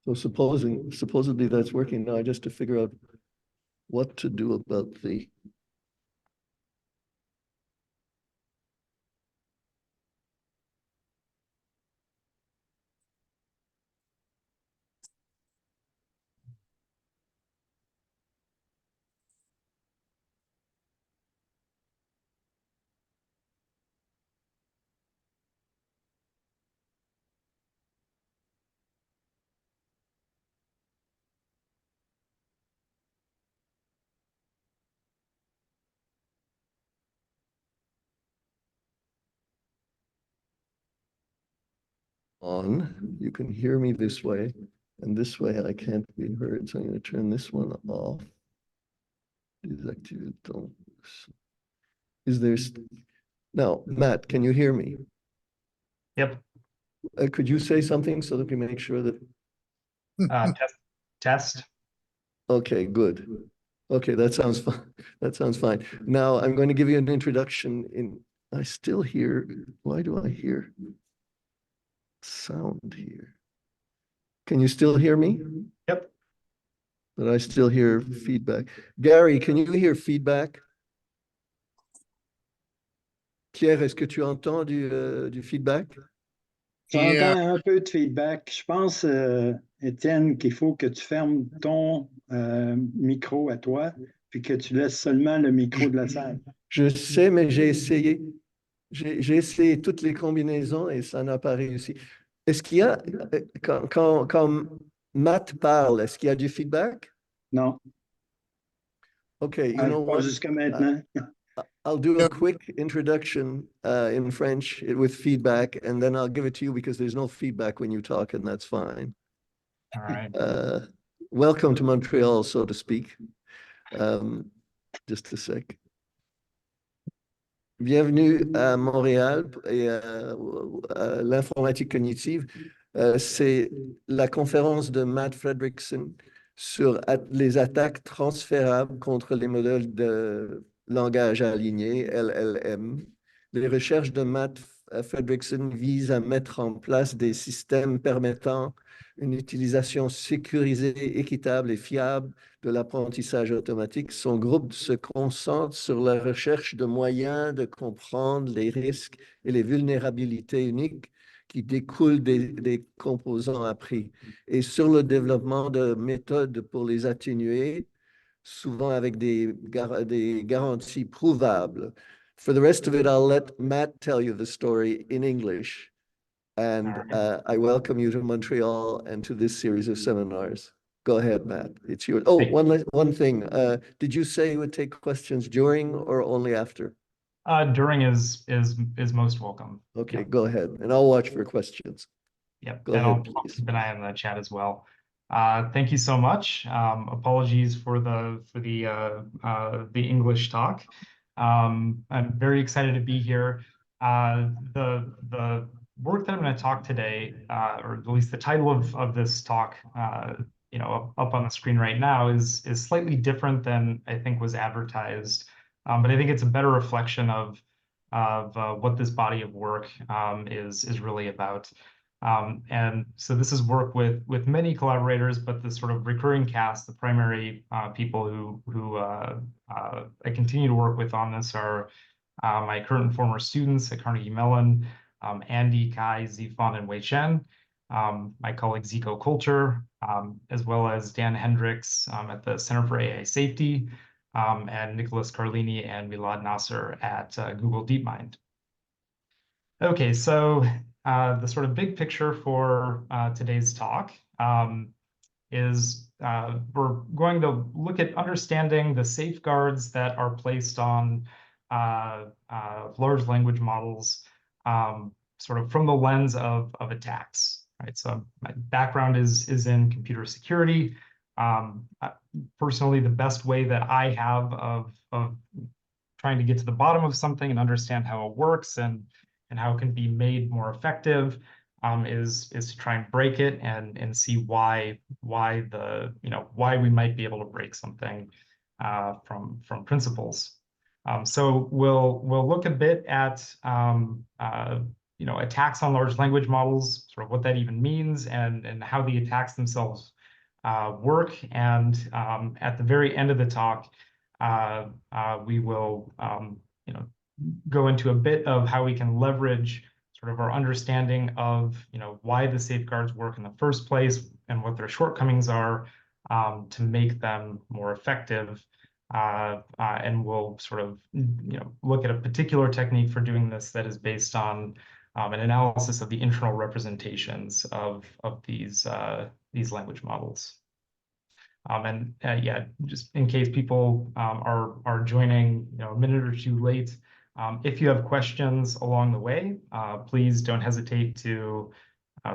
So supposedly that's working now, just to figure out what to do about the on. You can hear me this way, and this way I can't be heard. So I'm going to turn this one off. Is there now, Matt, can you hear me? Yep. Could you say something so that we make sure that Test. Okay, good. Okay, that sounds fine. That sounds fine. Now I'm going to give you an introduction in I still hear, why do I hear sound here? Can you still hear me? Yep. But I still hear feedback. Gary, can you hear feedback? Pierre, est-ce que tu entends du feedback? J'entends un peu de feedback. Je pense, Étienne, qu'il faut que tu fermes ton micro à toi, puis que tu laisses seulement le micro de la salle. Je sais, mais j'ai essayé. J'ai essayé toutes les combinaisons et ça n'a pas réussi. Est-ce qu'il y a, quand Matt parle, est-ce qu'il y a du feedback? Non. Okay, you know Pas what? jusqu'à maintenant. I'll do a quick introduction in French with feedback, and then I'll give it to you because there's no feedback when you talk, and that's fine. All right. Welcome to Montreal, so to speak. Just a sec. Bienvenue à Montréal et à l'informatique cognitive. C'est la conférence de Matt Fredrikson sur les attaques transférables contre les modèles de langage aligné, LLM. Les recherches de Matt Fredrikson visent à mettre en place des systèmes permettant une utilisation sécurisée, équitable et fiable de l'apprentissage automatique. Son groupe se concentre sur la recherche de moyens de comprendre les risques et les vulnérabilités uniques qui découlent des composants appris et sur le développement de méthodes pour les atténuer, souvent avec des garanties prouvables. For the rest of it, I'll let Matt tell you the story in English. And I welcome you to Montreal and to this series of seminars. Go ahead, Matt. It's yours. Oh, one thing. Did you say you would take questions during or only after? During is most welcome. Okay, Go ahead, and I'll watch for questions. Yep. Go and ahead, I'll please. keep an eye on the chat as well. Thank you so much. Apologies for the English talk. I'm very excited to be here. The work that I'm going to talk today, or at least the title of this talk, up on the screen right now is slightly different than I think was advertised. But I think it's a better reflection of what this body of work is really about. And so this is work with many collaborators, but the sort of recurring cast, the primary people who I continue to work with on this are my current and former students at Carnegie Mellon, Andy, Kai, Zifan, and Wei Chen, my colleague Zico Coulter, as well as Dan Hendricks at the Center for AI Safety, and Nicholas Carlini and Milad Nasser at Google DeepMind. Okay, so the sort of big picture for today's talk is we're going to look at understanding the safeguards that are placed on large language models sort of from the lens of attacks, right? So my background is in computer security. Personally, the best way that I have of trying to get to the bottom of something and understand how it works and how it can be made more effective is to try and break it and see why we might be able to break something from principles. So we'll look a bit at attacks on large language models, sort of what that even means, and how the attacks themselves work. And at the very end of the talk, we will go into a bit of how we can leverage sort of our understanding of why the safeguards work in the first place and what their shortcomings are, to make them more effective. And we'll sort of look at a particular technique for doing this that is based on an analysis of the internal representations of these language models. And yeah, just in case people are joining a minute or two late, if you have questions along the way, please don't hesitate to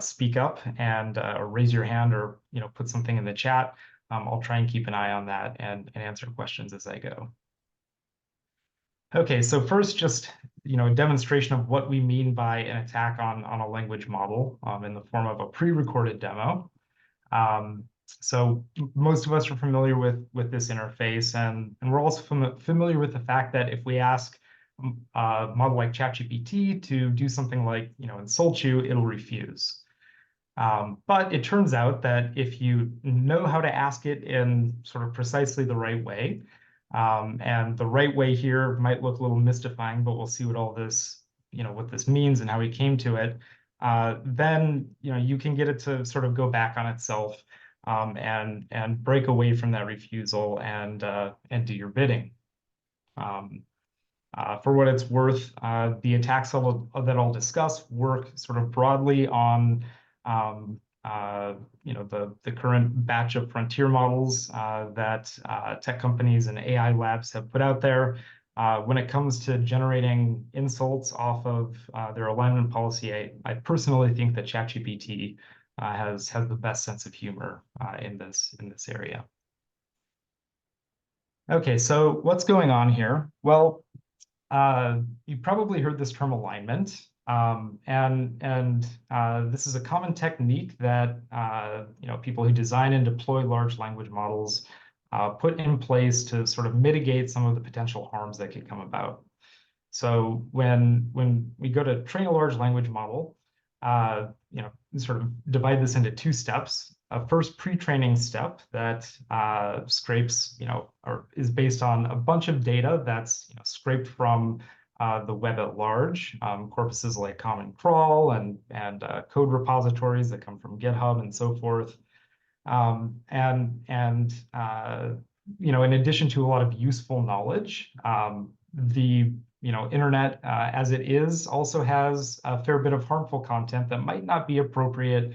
speak up and or raise your hand, or put something in the chat. I'll try and keep an eye on that and answer questions as I go. Okay, so first, just a demonstration of what we mean by an attack on a language model in the form of a pre-recorded demo. So most of us are familiar with this interface, and we're also familiar with the fact that if we ask a model like ChatGPT to do something like insult you, it'll refuse. But it turns out that if you know how to ask it in sort of precisely the right way, and the right way here might look a little mystifying, but we'll see what all this, what this means and how we came to it, then you can get it to sort of go back on itself, and break away from that refusal and do your bidding. For what it's worth, the attacks that I'll discuss work sort of broadly on the current batch of frontier models that tech companies and AI labs have put out there. When it comes to generating insults off of their alignment policy, I personally think that ChatGPT has the best sense of humor in this area. Okay, so what's going on here? Well, you probably heard this term alignment, and this is a common technique that people who design and deploy large language models put in place to sort of mitigate some of the potential harms that could come about. So when we go to train a large language model, sort of divide this into two steps. A first pre-training step that scrapes, or is based on a bunch of data that's scraped from the web at large, corpuses like Common Crawl and code repositories that come from GitHub and so forth. In addition to a lot of useful knowledge, the internet as it is also has a fair bit of harmful content that might not be appropriate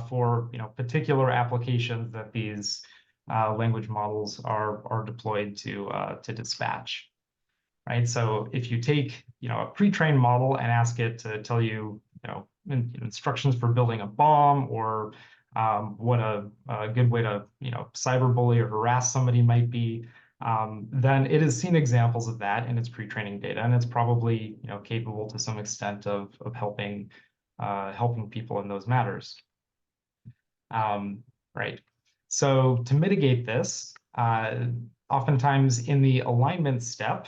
for particular applications that these language models are deployed to dispatch. Right. So if you take a pre-trained model and ask it to tell you instructions for building a bomb, or what a good way to cyberbully or harass somebody might be, then it has seen examples of that in its pre-training data, and it's probably capable to some extent of helping people in those matters. Right. So to mitigate this, oftentimes in the alignment step,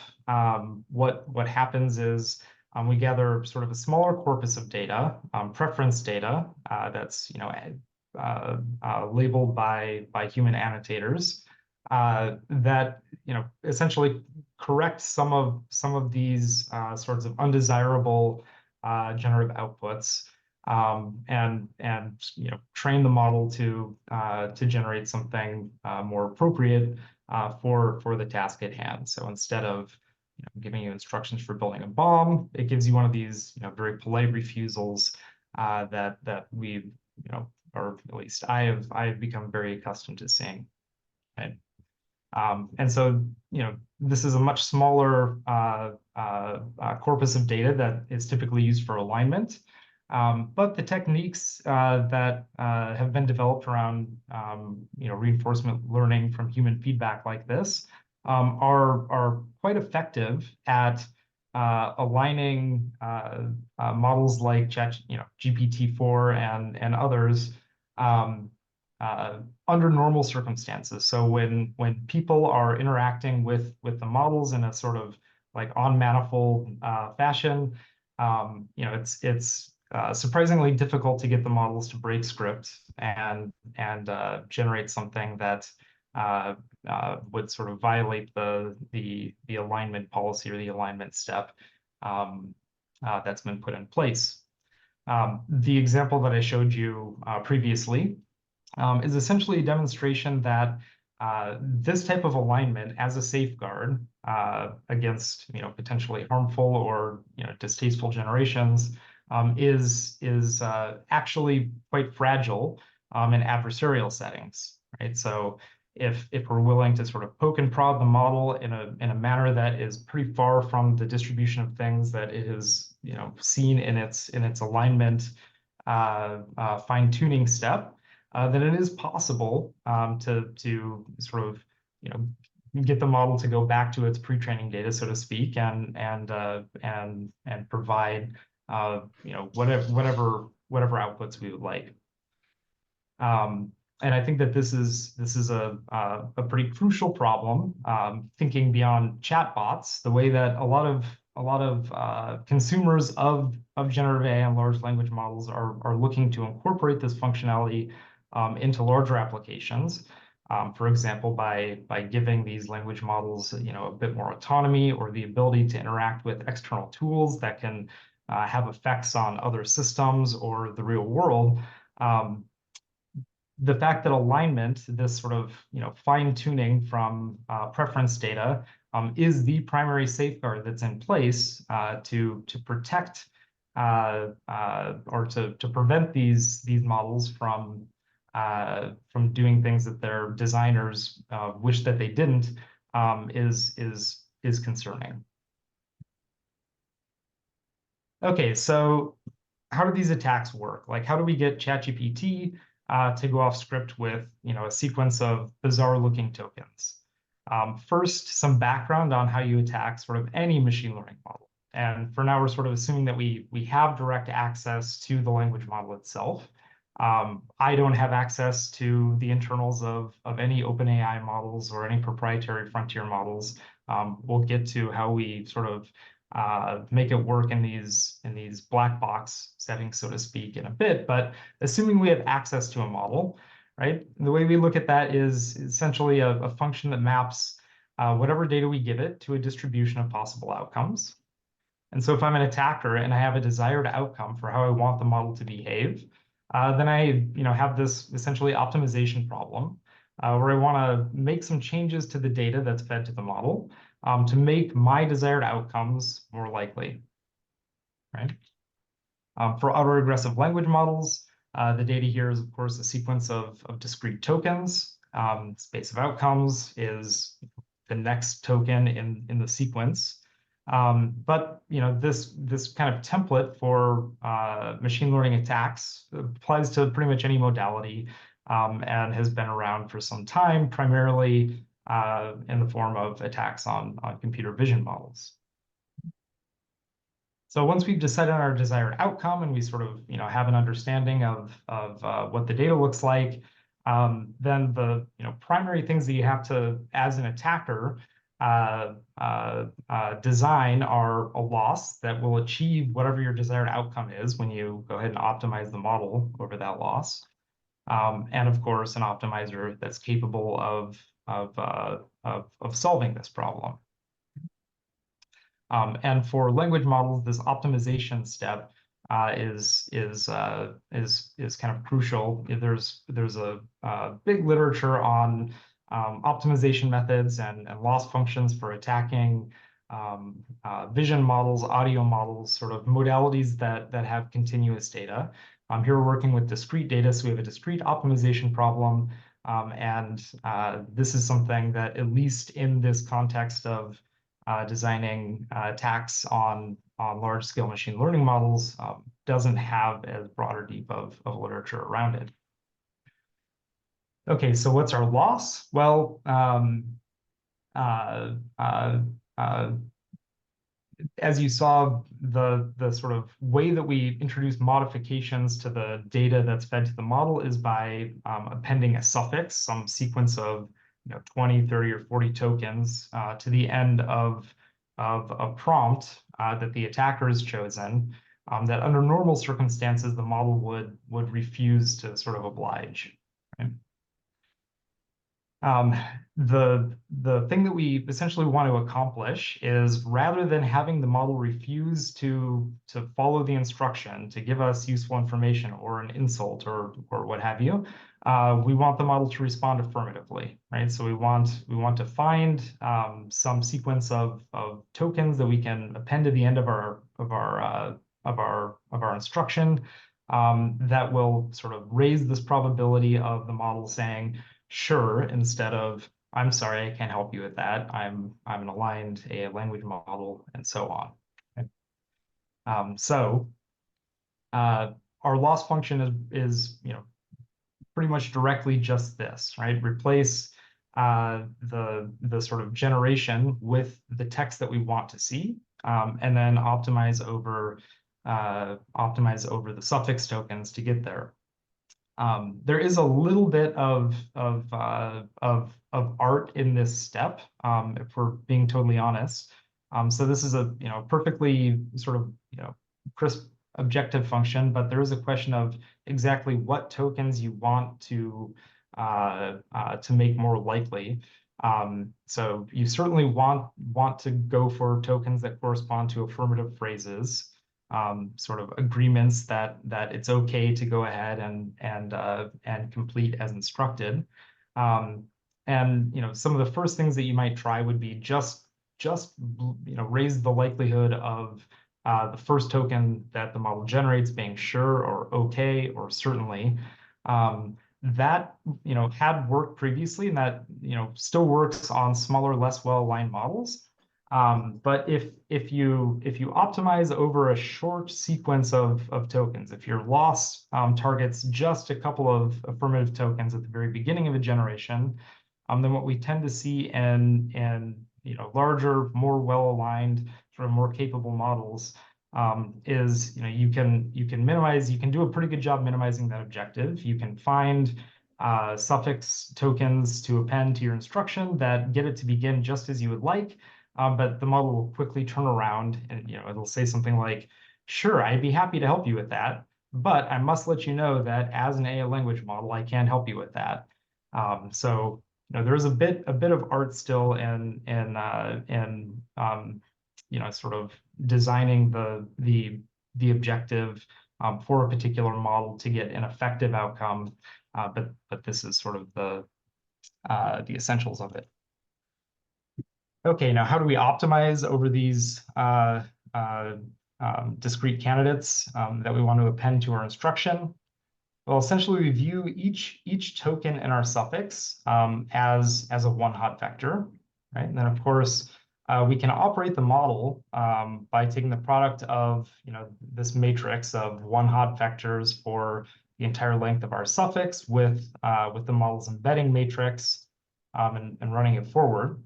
what happens is we gather sort of a smaller corpus of data, preference data, that's labeled by human annotators, that essentially correct some of these sorts of undesirable generative outputs, and train the model to generate something more appropriate for the task at hand. So instead of giving you instructions for building a bomb, it gives you one of these very polite refusals that we or at least I've become very accustomed to seeing. Right? And so this is a much smaller corpus of data that is typically used for alignment. But the techniques that have been developed around reinforcement learning from human feedback like this are quite effective at aligning models like GPT-4 and others under normal circumstances. So when people are interacting with the models in a sort of like on manifold fashion, you know, it's surprisingly difficult to get the models to break script and generate something that would sort of violate the alignment policy or the alignment step that's been put in place. The example that I showed you previously is essentially a demonstration that this type of alignment as a safeguard against, you know, potentially harmful or, you know, distasteful generations is actually quite fragile in adversarial settings, right? So if we're willing to sort of poke and prod the model in a manner that is pretty far from the distribution of things that it has, you know, seen in its alignment fine-tuning step, then it is possible to sort of, you know, get the model to go back to its pre-training data, so to speak, and provide you know, whatever outputs we would like. And I think that this is a pretty crucial problem, thinking beyond chatbots, the way that a lot of consumers of generative AI and large language models are looking to incorporate this functionality into larger applications. For example, by giving these language models, you know, a bit more autonomy or the ability to interact with external tools that can have effects on other systems or the real world. The fact that alignment, this sort of, you know, fine-tuning from preference data, is the primary safeguard that's in place to protect or to prevent these models from doing things that their designers wish that they didn't, is concerning. Okay, so how do these attacks work? Like, how do we get ChatGPT to go off script with, you know, a sequence of bizarre-looking tokens? First, some background on how you attack sort of any machine learning model. And for now, we're sort of assuming that we have direct access to the language model itself. I don't have access to the internals of any OpenAI models or any proprietary frontier models. We'll get to how we sort of make it work in these black box settings, so to speak, in a bit. But assuming we have access to a model, right? The way we look at that is essentially a function that maps whatever data we give it to a distribution of possible outcomes. And so if I'm an attacker and I have a desired outcome for how I want the model to behave, then I, you know, have this essentially optimization problem where I want to make some changes to the data that's fed to the model to make my desired outcomes more likely, right? For autoregressive language models, the data here is, of course, a sequence of discrete tokens. Space of outcomes is the next token in the sequence. But you know, this kind of template for machine learning attacks applies to pretty much any modality and has been around for some time, primarily in the form of attacks on computer vision models. So once we've decided on our desired outcome and we sort of, you know, have an understanding of what the data looks like, then the, you know, primary things that you have to, as an attacker, design are a loss that will achieve whatever your desired outcome is when you go ahead and optimize the model over that loss. And of course, an optimizer that's capable of solving this problem. And for language models, this optimization step is kind of crucial. There's a big literature on optimization methods and loss functions for attacking vision models, audio models, sort of modalities that have continuous data. Here we're working with discrete data, so we have a discrete optimization problem. And this is something that, at least in this context of designing attacks on large-scale machine learning models, doesn't have as broad or deep of literature around it. Okay, so what's our loss? Well, as you saw, the sort of way that we introduce modifications to the data that's fed to the model is by appending a suffix, some sequence of 20, 30, or 40 tokens to the end of of a prompt that the attacker has chosen that under normal circumstances, the model would refuse to sort of oblige. Right? The thing that we essentially want to accomplish is, rather than having the model refuse to follow the instruction to give us useful information or an insult or what have you, we want the model to respond affirmatively, right? So we want to find some sequence of tokens that we can append to the end of our instruction that will sort of raise this probability of the model saying sure instead of I'm sorry, I can't help you with that. I'm an aligned AI language model, and so on. Okay. Our loss function is pretty much directly just this, right? Replace the sort of generation with the text that we want to see, and then optimize over the suffix tokens to get there. There is a little bit of art in this step, if we're being totally honest. So this is a perfectly sort of crisp objective function, but there is a question of exactly what tokens you want to make more likely. So you certainly want to go for tokens that correspond to affirmative phrases. Sort of agreements that it's okay to go ahead and complete as instructed. And some of the first things that you might try would be just raise the likelihood of the first token that the model generates being sure or okay or certainly. That had worked previously, and that still works on smaller, less well-aligned models. But if you optimize over a short sequence of tokens, if your loss targets just a couple of affirmative tokens at the very beginning of a generation, then what we tend to see in larger, more well-aligned, sort of more capable models is you can minimize. You can do a pretty good job minimizing that objective. You can find suffix tokens to append to your instruction that get it to begin just as you would like. But the model will quickly turn around and it'll say something like, sure, I'd be happy to help you with that, but I must let you know that as an AI language model, I can't help you with that. So there's a bit of art still in sort of designing the objective for a particular model to get an effective outcome. But this is sort of the essentials of it. Okay, now how do we optimize over these discrete candidates that we want to append to our instruction? Well, essentially, we view each token in our suffix as a one-hot vector, right? And then, of course, we can operate the model by taking the product of this matrix of one-hot vectors for the entire length of our suffix with the model's embedding matrix and running it forward.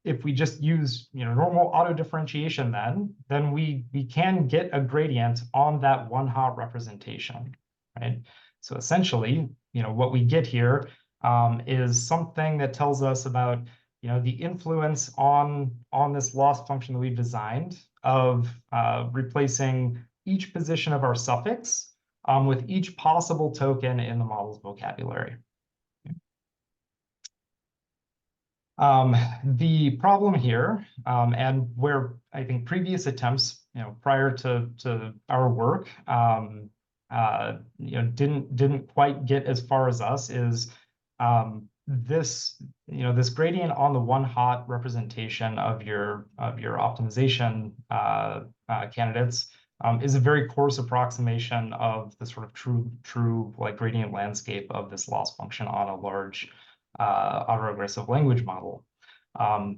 If we just use normal auto differentiation, then we can get a gradient on that one-hot representation, right? So essentially, what we get here is something that tells us about the influence on this loss function that we've designed of replacing each position of our suffix with each possible token in the model's vocabulary. The problem here, and where I think previous attempts, prior to our work, didn't quite get as far as us, is this gradient on the one-hot representation of your optimization candidates is a very coarse approximation of the sort of true like gradient landscape of this loss function on a large autoregressive language model.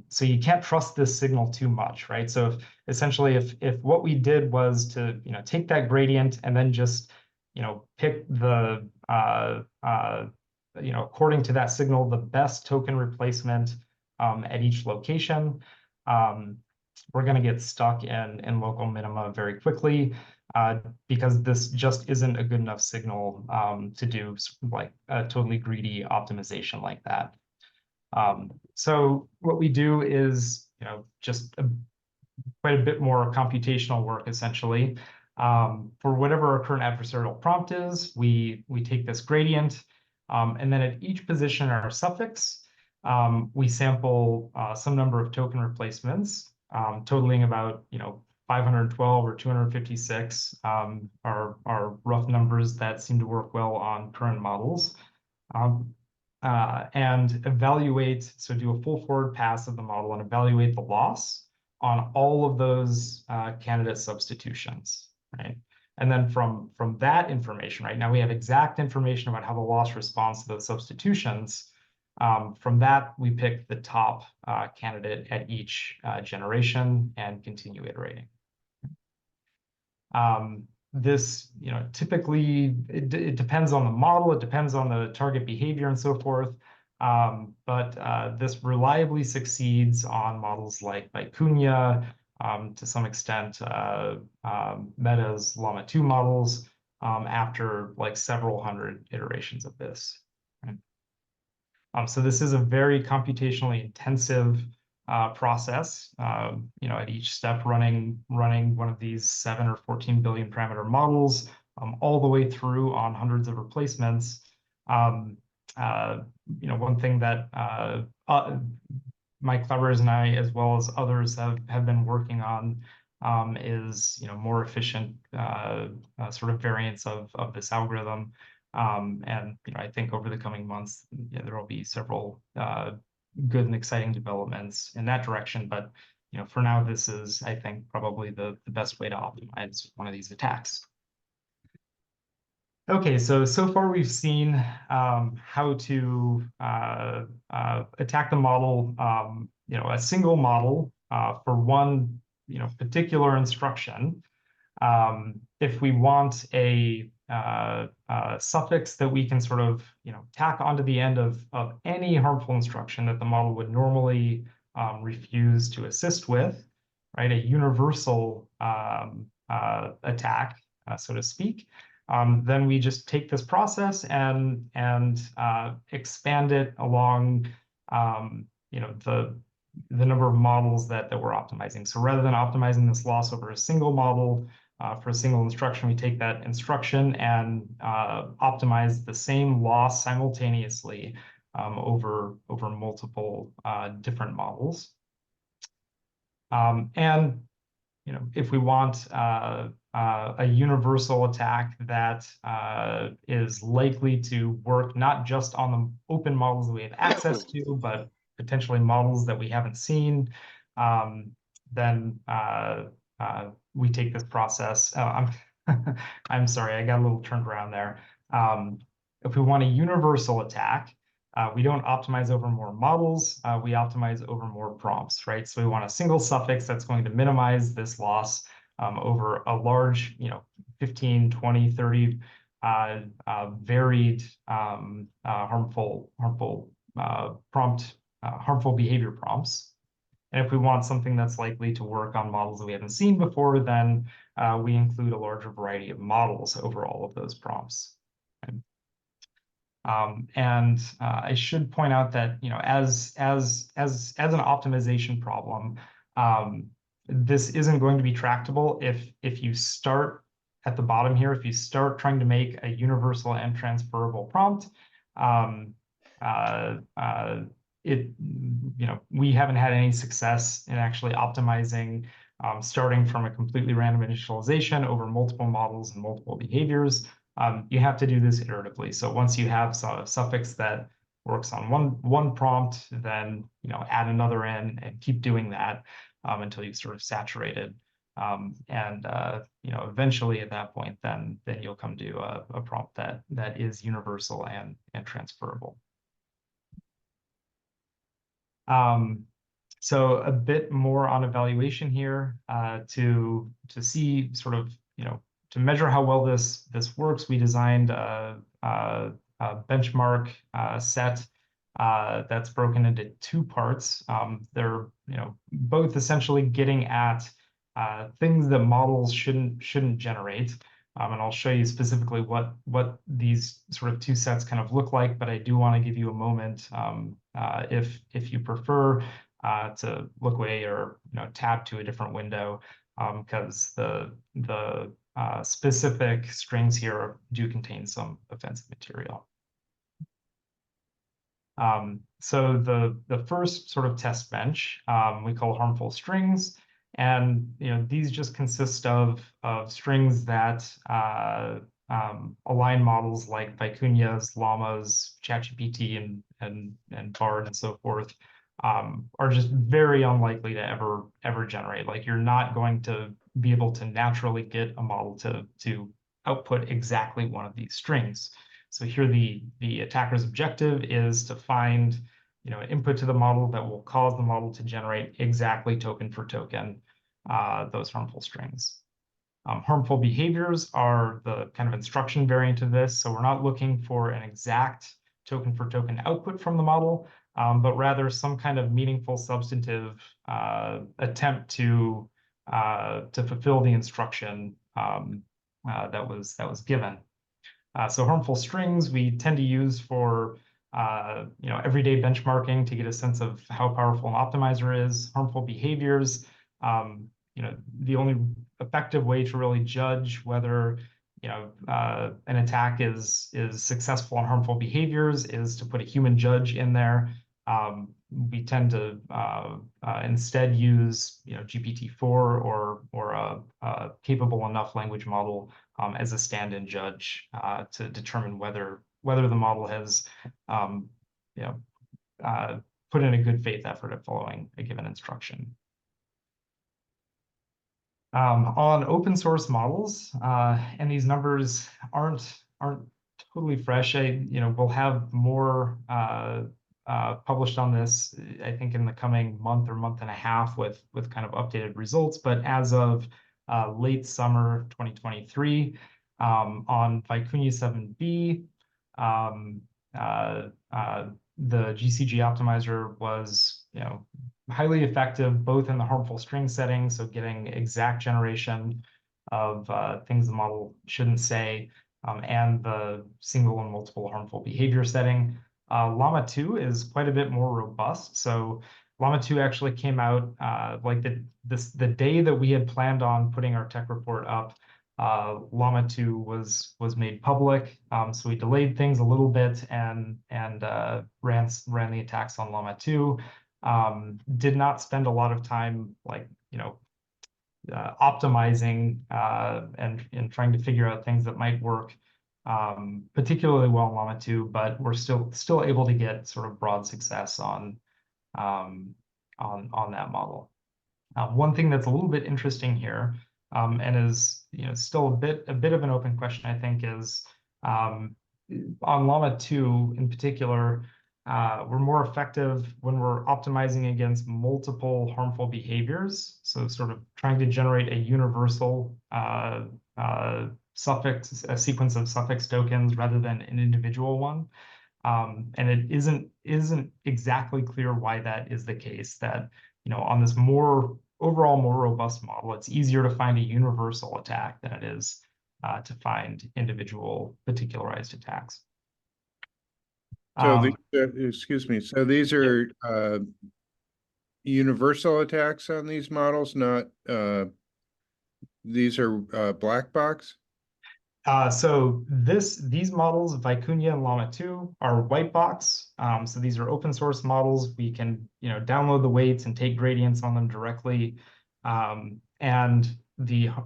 So you can't trust this signal too much, right? So essentially, if what we did was to take that gradient and then just pick the according to that signal the best token replacement at each location, we're going to get stuck in local minima very quickly because this just isn't a good enough signal to do like a totally greedy optimization like that. So what we do is just quite a bit more computational work, essentially. For whatever our current adversarial prompt is, we take this gradient, and then at each position in our suffix, we sample some number of token replacements, totaling about 512 or 256 are rough numbers that seem to work well on current models. And evaluate, so do a full forward pass of the model and evaluate the loss on all of those candidate substitutions, right? And then from that information, right, now we have exact information about how the loss responds to those substitutions. From that, we pick the top candidate at each generation and continue iterating. This, typically, it depends on the model, it depends on the target behavior and so forth. But this reliably succeeds on models like Vicuña, to some extent, Meta's Llama 2 models, after like several hundred iterations of this. Right? So this is a very computationally intensive process, at each step running one of these 7 or 14 billion parameter models, all the way through on hundreds of replacements. One thing that my collaborators and I, as well as others, have been working on is more efficient sort of variants of this algorithm. And I think over the coming months, there will be several good and exciting developments in that direction. But for now, this is, I think, probably the best way to optimize one of these attacks. Okay, so far we've seen how to attack the model, a single model for one particular instruction. If we want a suffix that we can sort of tack onto the end of any harmful instruction that the model would normally refuse to assist with, right? A universal attack, so to speak. Then we just take this process and expand it along the number of models that we're optimizing. So rather than optimizing this loss over a single model for a single instruction, we take that instruction and optimize the same loss simultaneously over multiple different models. And if we want a universal attack that is likely to work not just on the open models that we have access to, but potentially models that we haven't seen, then we take this process. I'm sorry, I got a little turned around there. If we want a universal attack, we don't optimize over more models, we optimize over more prompts, right? So we want a single suffix that's going to minimize this loss over a large, 15, 20, 30 varied harmful behavior prompts. And if we want something that's likely to work on models that we haven't seen before, then we include a larger variety of models over all of those prompts. Okay. And I should point out that as an optimization problem, this isn't going to be tractable if you start at the bottom here. If you start trying to make a universal and transferable prompt, we haven't had any success in actually optimizing starting from a completely random initialization over multiple models and multiple behaviors. You have to do this iteratively. So once you have a suffix that works on one prompt, then add another in and keep doing that until you've sort of saturated. Eventually at that point, then you'll come to a prompt that is universal and transferable. So a bit more on evaluation here to see sort of, to measure how well this works. We designed a benchmark set that's broken into two parts. They're both essentially getting at things that models shouldn't generate. And I'll show you specifically what these sort of two sets kind of look like, but I do want to give you a moment, if you prefer, to look away or tab to a different window, because the specific strings here do contain some offensive material. So the first sort of test bench we call harmful strings, and these just consist of strings that align models like Vicunias, Llamas, ChatGPT, and Bard and so forth are just very unlikely to ever generate. Like, you're not going to be able to naturally get a model to output exactly one of these strings. So here the attacker's objective is to find an input to the model that will cause the model to generate exactly token for token those harmful strings. Harmful behaviors are the kind of instruction variant of this. So we're not looking for an exact token for token output from the model, but rather some kind of meaningful substantive attempt to fulfill the instruction that was given. So harmful strings we tend to use for everyday benchmarking to get a sense of how powerful an optimizer is. Harmful behaviors, the only effective way to really judge whether an attack is successful on harmful behaviors is to put a human judge in there. We tend to instead use GPT-4 or a capable enough language model as a stand-in judge to determine whether the model has put in a good faith effort at following a given instruction. On open source models, and these numbers aren't totally fresh. We'll have more published on this, I think, in the coming month or month and a half with kind of updated results. But as of late summer 2023, on Vicuña 7B, the GCG optimizer was highly effective both in the harmful string setting, so getting exact generation of things the model shouldn't say, and the single and multiple harmful behavior setting. Llama 2 is quite a bit more robust. So Llama 2 actually came out like the day that we had planned on putting our tech report up. Llama 2 was made public, so we delayed things a little bit and ran the attacks on Llama 2. Did not spend a lot of time optimizing and trying to figure out things that might work particularly well in Llama 2, but we're still able to get sort of broad success on that model. One thing that's a little bit interesting here, and is still a bit of an open question, I think, is on Llama 2 in particular, we're more effective when we're optimizing against multiple harmful behaviors. So sort of trying to generate a universal suffix, a sequence of suffix tokens rather than an individual one. And it isn't exactly clear why that is the case, that on this overall more robust model, it's easier to find a universal attack than it is to find individual particularized attacks. So excuse me. So these are universal attacks on these models, not these are black box? So these models, Vicuña and Llama 2, are white box. So these are open source models. We can download the weights and take gradients on them directly. And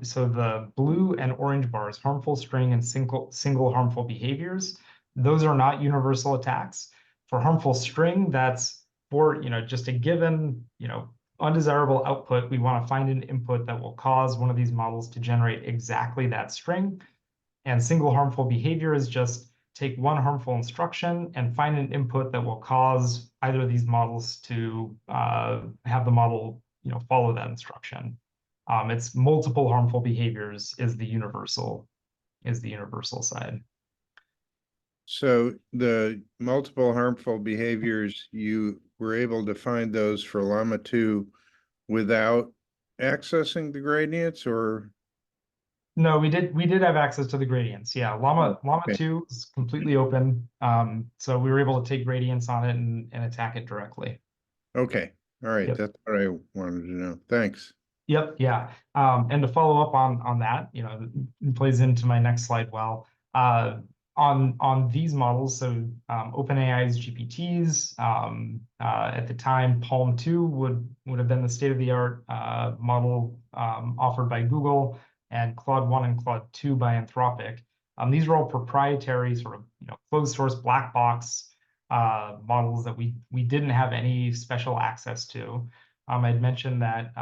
so the blue and orange bars, harmful string and single harmful behaviors, those are not universal attacks. For harmful string, that's for just a given undesirable output. We want to find an input that will cause one of these models to generate exactly that string. And single harmful behavior is just take one harmful instruction and find an input that will cause either of these models to have the model follow that instruction. It's multiple harmful behaviors is the universal side. So the multiple harmful behaviors, you were able to find those for Llama 2 without accessing the gradients, or? No, we did have access to the gradients. Yeah, Llama 2 is completely open. So we were able to take gradients on it and attack it directly. Okay. All right, Yep. that's what I wanted to know. Thanks. Yep, yeah. And to follow up on that, it plays into my next slide well. On these models, so OpenAI's GPTs, at the time, Palm 2 would have been the state-of-the-art model offered by Google, and Claude 1 and Claude 2 by Anthropic. These are all proprietary, sort of closed source black box models that we didn't have any special access to. I'd mentioned that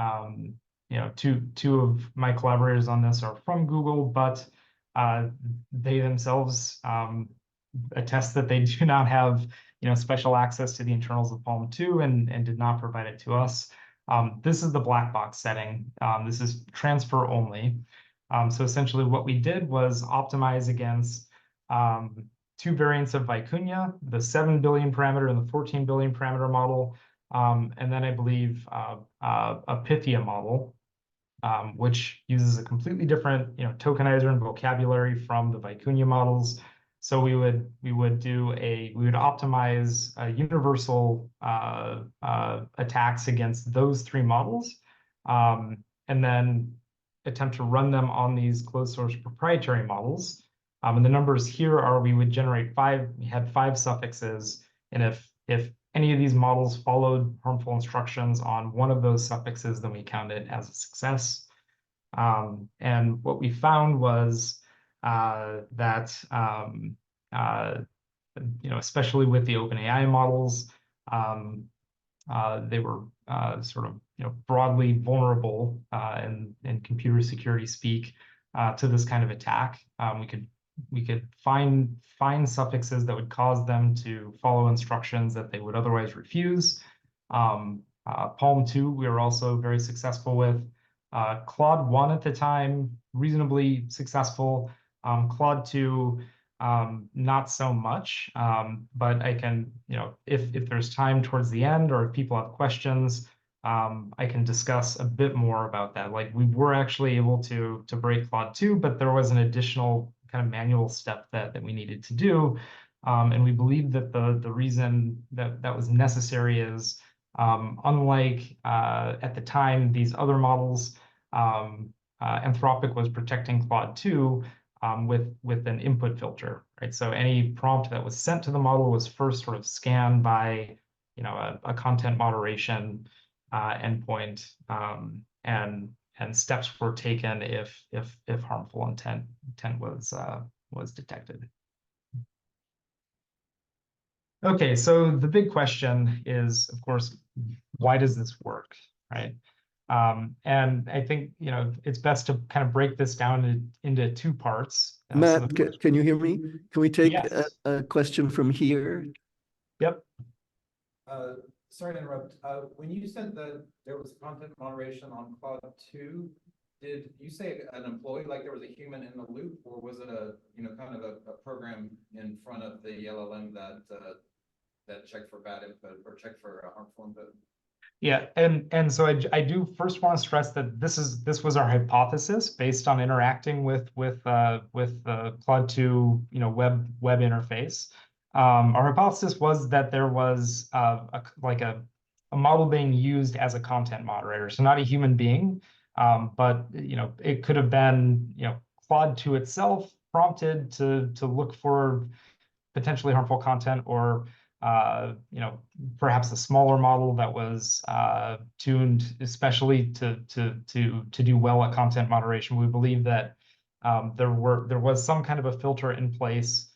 two of my collaborators on this are from Google, but they themselves attest that they do not have special access to the internals of Palm 2 and did not provide it to us. This is the black box setting. This is transfer only. So essentially what we did was optimize against two variants of Vicuña, the 7 billion parameter and the 14 billion parameter model, and then I believe a Pythia model, which uses a completely different tokenizer and vocabulary from the Vicuña models. So we would optimize universal attacks against those three models, and then attempt to run them on these closed source proprietary models. And the numbers here are we would generate we had 5 suffixes, and if any of these models followed harmful instructions on one of those suffixes, then we count it as a success. And what we found was that especially with the OpenAI models, they were sort of broadly vulnerable in computer security speak to this kind of attack. We could find suffixes that would cause them to follow instructions that they would otherwise refuse. Palm 2 we were also very successful with. Claude 1 at the time, reasonably successful. Claude 2, not so much, but I can, if there's time towards the end or if people have questions, I can discuss a bit more about that. Like we were actually able to break Claude 2, but there was an additional kind of manual step that we needed to do. And we believe that the reason that was necessary is unlike at the time, these other models, Anthropic was protecting Claude 2 with an input filter, right? So any prompt that was sent to the model was first sort of scanned by a content moderation endpoint, and steps were taken if harmful intent was detected. Okay, so the big question is, of course, why does this work, right? And I think it's best to kind of break this down into 2 parts. Matt, can you hear me? Can we take Yes. a question from here? Yep. Sorry to interrupt. When you said that there was content moderation on Claude 2, did you say an employee, like there was a human in the loop, or was it a kind of a program in front of the LLM that checked for bad input or checked for harmful input? Yeah, and so I do first want to stress that this was our hypothesis based on interacting with the Claude 2 web interface. Our hypothesis was that there was a model being used as a content moderator, so not a human being, but it could have been Claude 2 itself prompted to look for potentially harmful content, or perhaps a smaller model that was tuned especially to do well at content moderation. We believe that there was some kind of a filter in place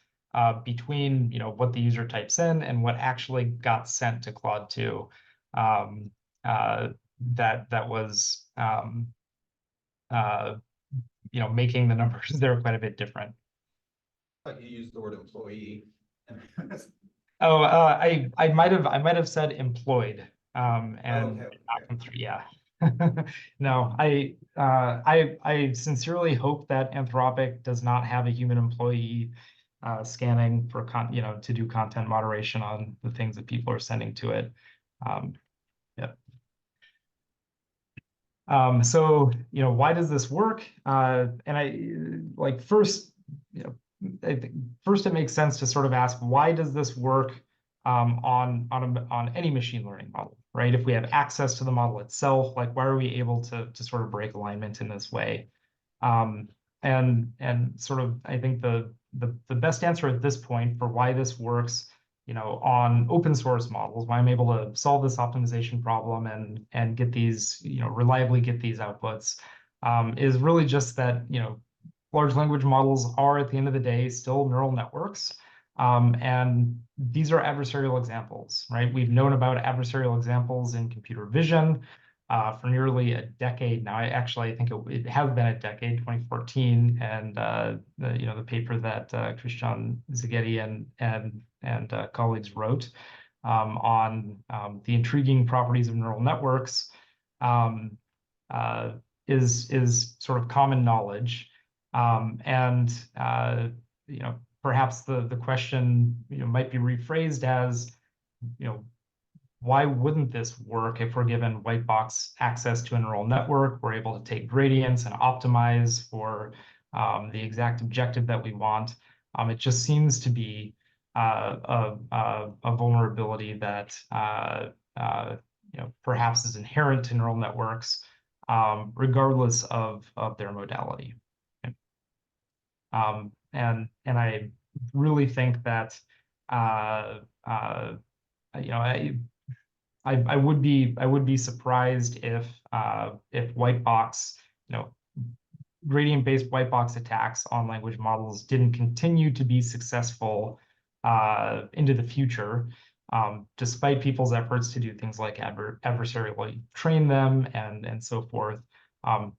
between what the user types in and what actually got sent to Claude 2, that was making the numbers there quite a bit different. Like you used the word employee. Oh, I might have said employed, and okay. not come through. Yeah. No, I sincerely hope that Anthropic does not have a human employee scanning for to do content moderation on the things that people are sending to it. Yeah. So why does this work? And I first I think first it makes sense to sort of ask, why does this work on any machine learning model, right? If we have access to the model itself, like why are we able to sort of break alignment in this way? And sort of, I think the best answer at this point for why this works, on open source models, why I'm able to solve this optimization problem and get these, reliably get these outputs, is really just that, large language models are at the end of the day still neural networks. And these are adversarial examples, right? We've known about adversarial examples in computer vision for nearly a decade now. I think it has been a decade, 2014, and the paper that Christian Zaghetti and colleagues wrote on the intriguing properties of neural networks is sort of common knowledge, perhaps the question might be rephrased as why wouldn't this work if we're given white box access to a neural network? We're able to take gradients and optimize for the exact objective that we want. It just seems to be a vulnerability that perhaps is inherent to neural networks, regardless of their modality. Okay. And I really think that I would be surprised if white box, gradient-based white box attacks on language models didn't continue to be successful into the future, despite people's efforts to do things like adversarially train them and so forth,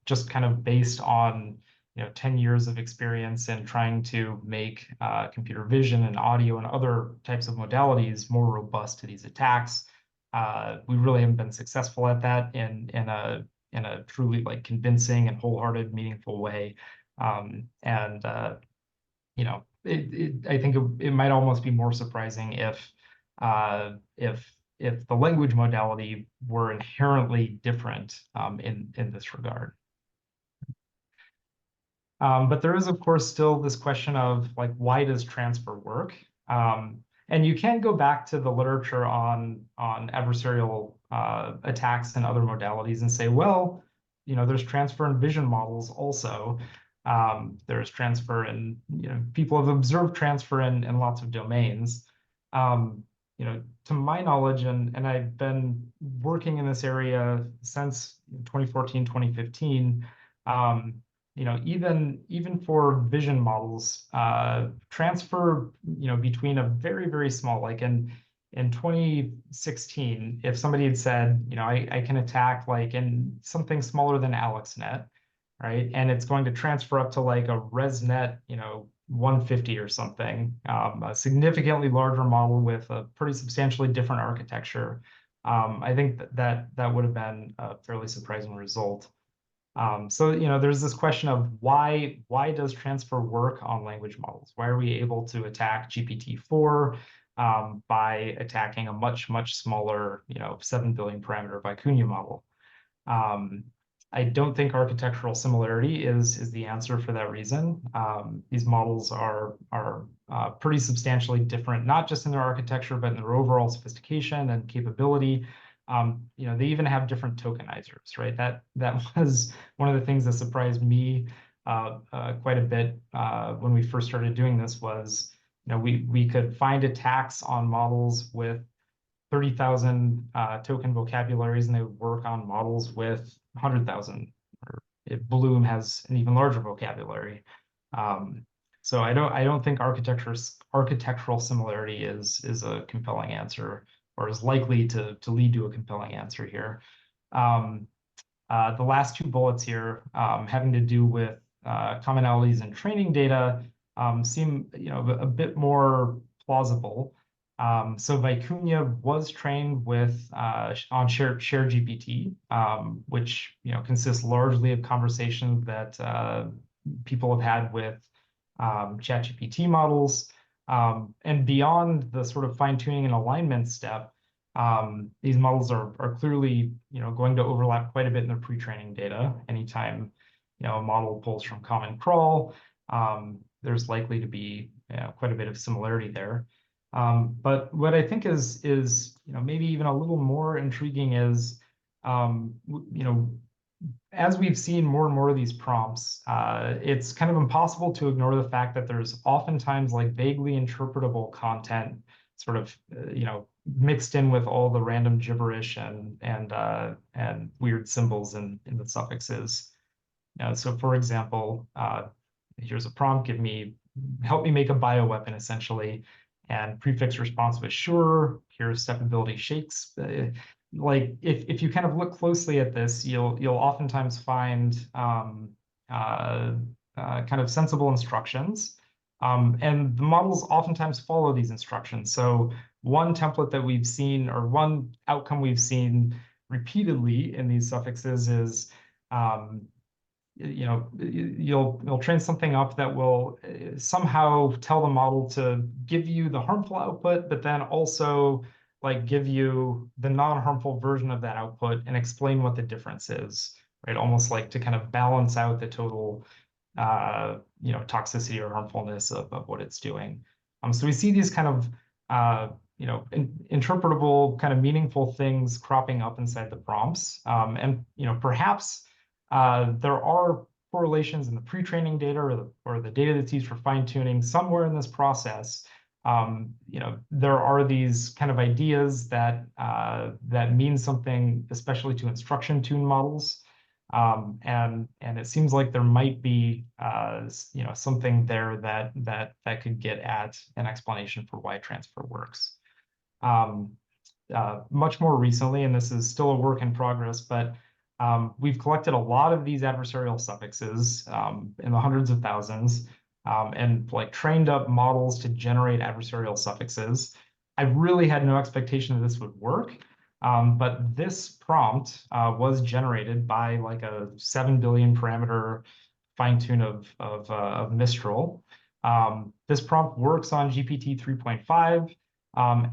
just kind of based on 10 years of experience in trying to make computer vision and audio and other types of modalities more robust to these attacks. We really haven't been successful at that in a truly convincing and wholehearted, meaningful way. I think it might almost be more surprising if the language modality were inherently different in this regard. But there is, of course, still this question of why does transfer work? And you can go back to the literature on adversarial attacks and other modalities and say, well, there's transfer in vision models also. There's transfer in, people have observed transfer in lots of domains. To my knowledge, and I've been working in this area since 2014, 2015, even for vision models, transfer, between a very, very small, in 2016, if somebody had said, I can attack in something smaller than AlexNet, right? And it's going to transfer up to a ResNet, 150 or something, a significantly larger model with a pretty substantially different architecture. I think that would have been a fairly surprising result. So, there's this question of why does transfer work on language models? Why are we able to attack GPT-4 by attacking a much, much smaller, 7 billion parameter Vicuña model? I don't think architectural similarity is the answer for that reason. These models are pretty substantially different, not just in their architecture, but in their overall sophistication and capability. They even have different tokenizers, right? That was one of the things that surprised me quite a bit when we first started doing this was, we could find attacks on models with 30,000 token vocabularies, and they would work on models with 100,000. Or if Bloom has an even larger vocabulary. So I don't think architectural similarity is a compelling answer, or is likely to lead to a compelling answer here. The last two bullets here, having to do with commonalities in training data, seem a bit more plausible. So Vicuña was trained with on shared GPT, which consists largely of conversations that people have had with ChatGPT models. And beyond the sort of fine-tuning and alignment step, these models are clearly going to overlap quite a bit in their pre-training data. Anytime a model pulls from Common Crawl, there's likely to be quite a bit of similarity there. But what I think is maybe even a little more intriguing is as we've seen more and more of these prompts, it's kind of impossible to ignore the fact that there's oftentimes like vaguely interpretable content sort of mixed in with all the random gibberish and weird symbols in the suffixes. So for example, here's a prompt: help me make a bioweapon, essentially. And prefix response was sure. Here's step ability shakes. Like if you kind of look closely at this, you'll oftentimes find kind of sensible instructions. And the models oftentimes follow these instructions. So one template that we've seen, or one outcome we've seen repeatedly in these suffixes is you'll train something up that will somehow tell the model to give you the harmful output, but then also like give you the non-harmful version of that output and explain what the difference is, right? Almost like to kind of balance out the total toxicity or harmfulness of what it's doing. So we see these kind of interpretable, kind of meaningful things cropping up inside the prompts. And perhaps there are correlations in the pre-training data or the data that's used for fine-tuning somewhere in this process. There are these kind of ideas that mean something, especially to instruction-tuned models. And it seems like there might be something there that could get at an explanation for why transfer works. Much more recently, and this is still a work in progress, but we've collected a lot of these adversarial suffixes in the hundreds of thousands, and like trained up models to generate adversarial suffixes. I really had no expectation that this would work, but this prompt was generated by like a 7 billion parameter fine-tune of Mistral. This prompt works on GPT 3.5,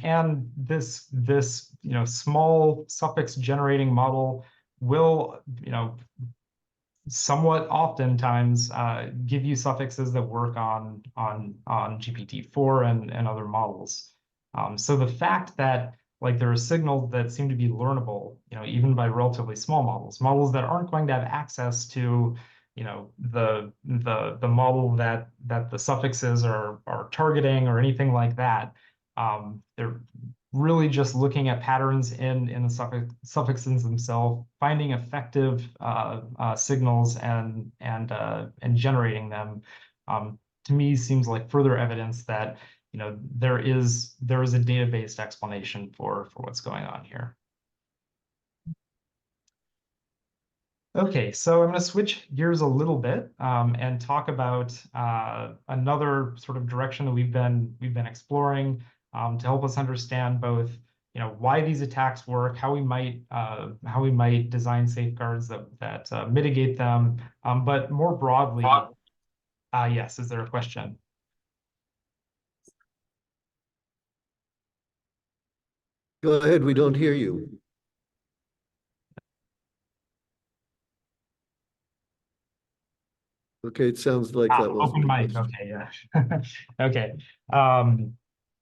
and this small suffix generating model will somewhat oftentimes give you suffixes that work on GPT-4 and other models. So the fact that like there are signals that seem to be learnable, even by relatively small models that aren't going to have access to the model that the suffixes are targeting or anything like that. They're really just looking at patterns in the suffixes themselves, finding effective signals and generating them. To me, seems like further evidence that there is a data-based explanation for what's going on here. Okay, so I'm going to switch gears a little bit and talk about another sort of direction that we've been exploring to help us understand both why these attacks work, how we might design safeguards that mitigate them, but more broadly, yes, is there a question? Go ahead, we don't hear you. Okay, it sounds like that was open mic. Okay, yeah. Okay.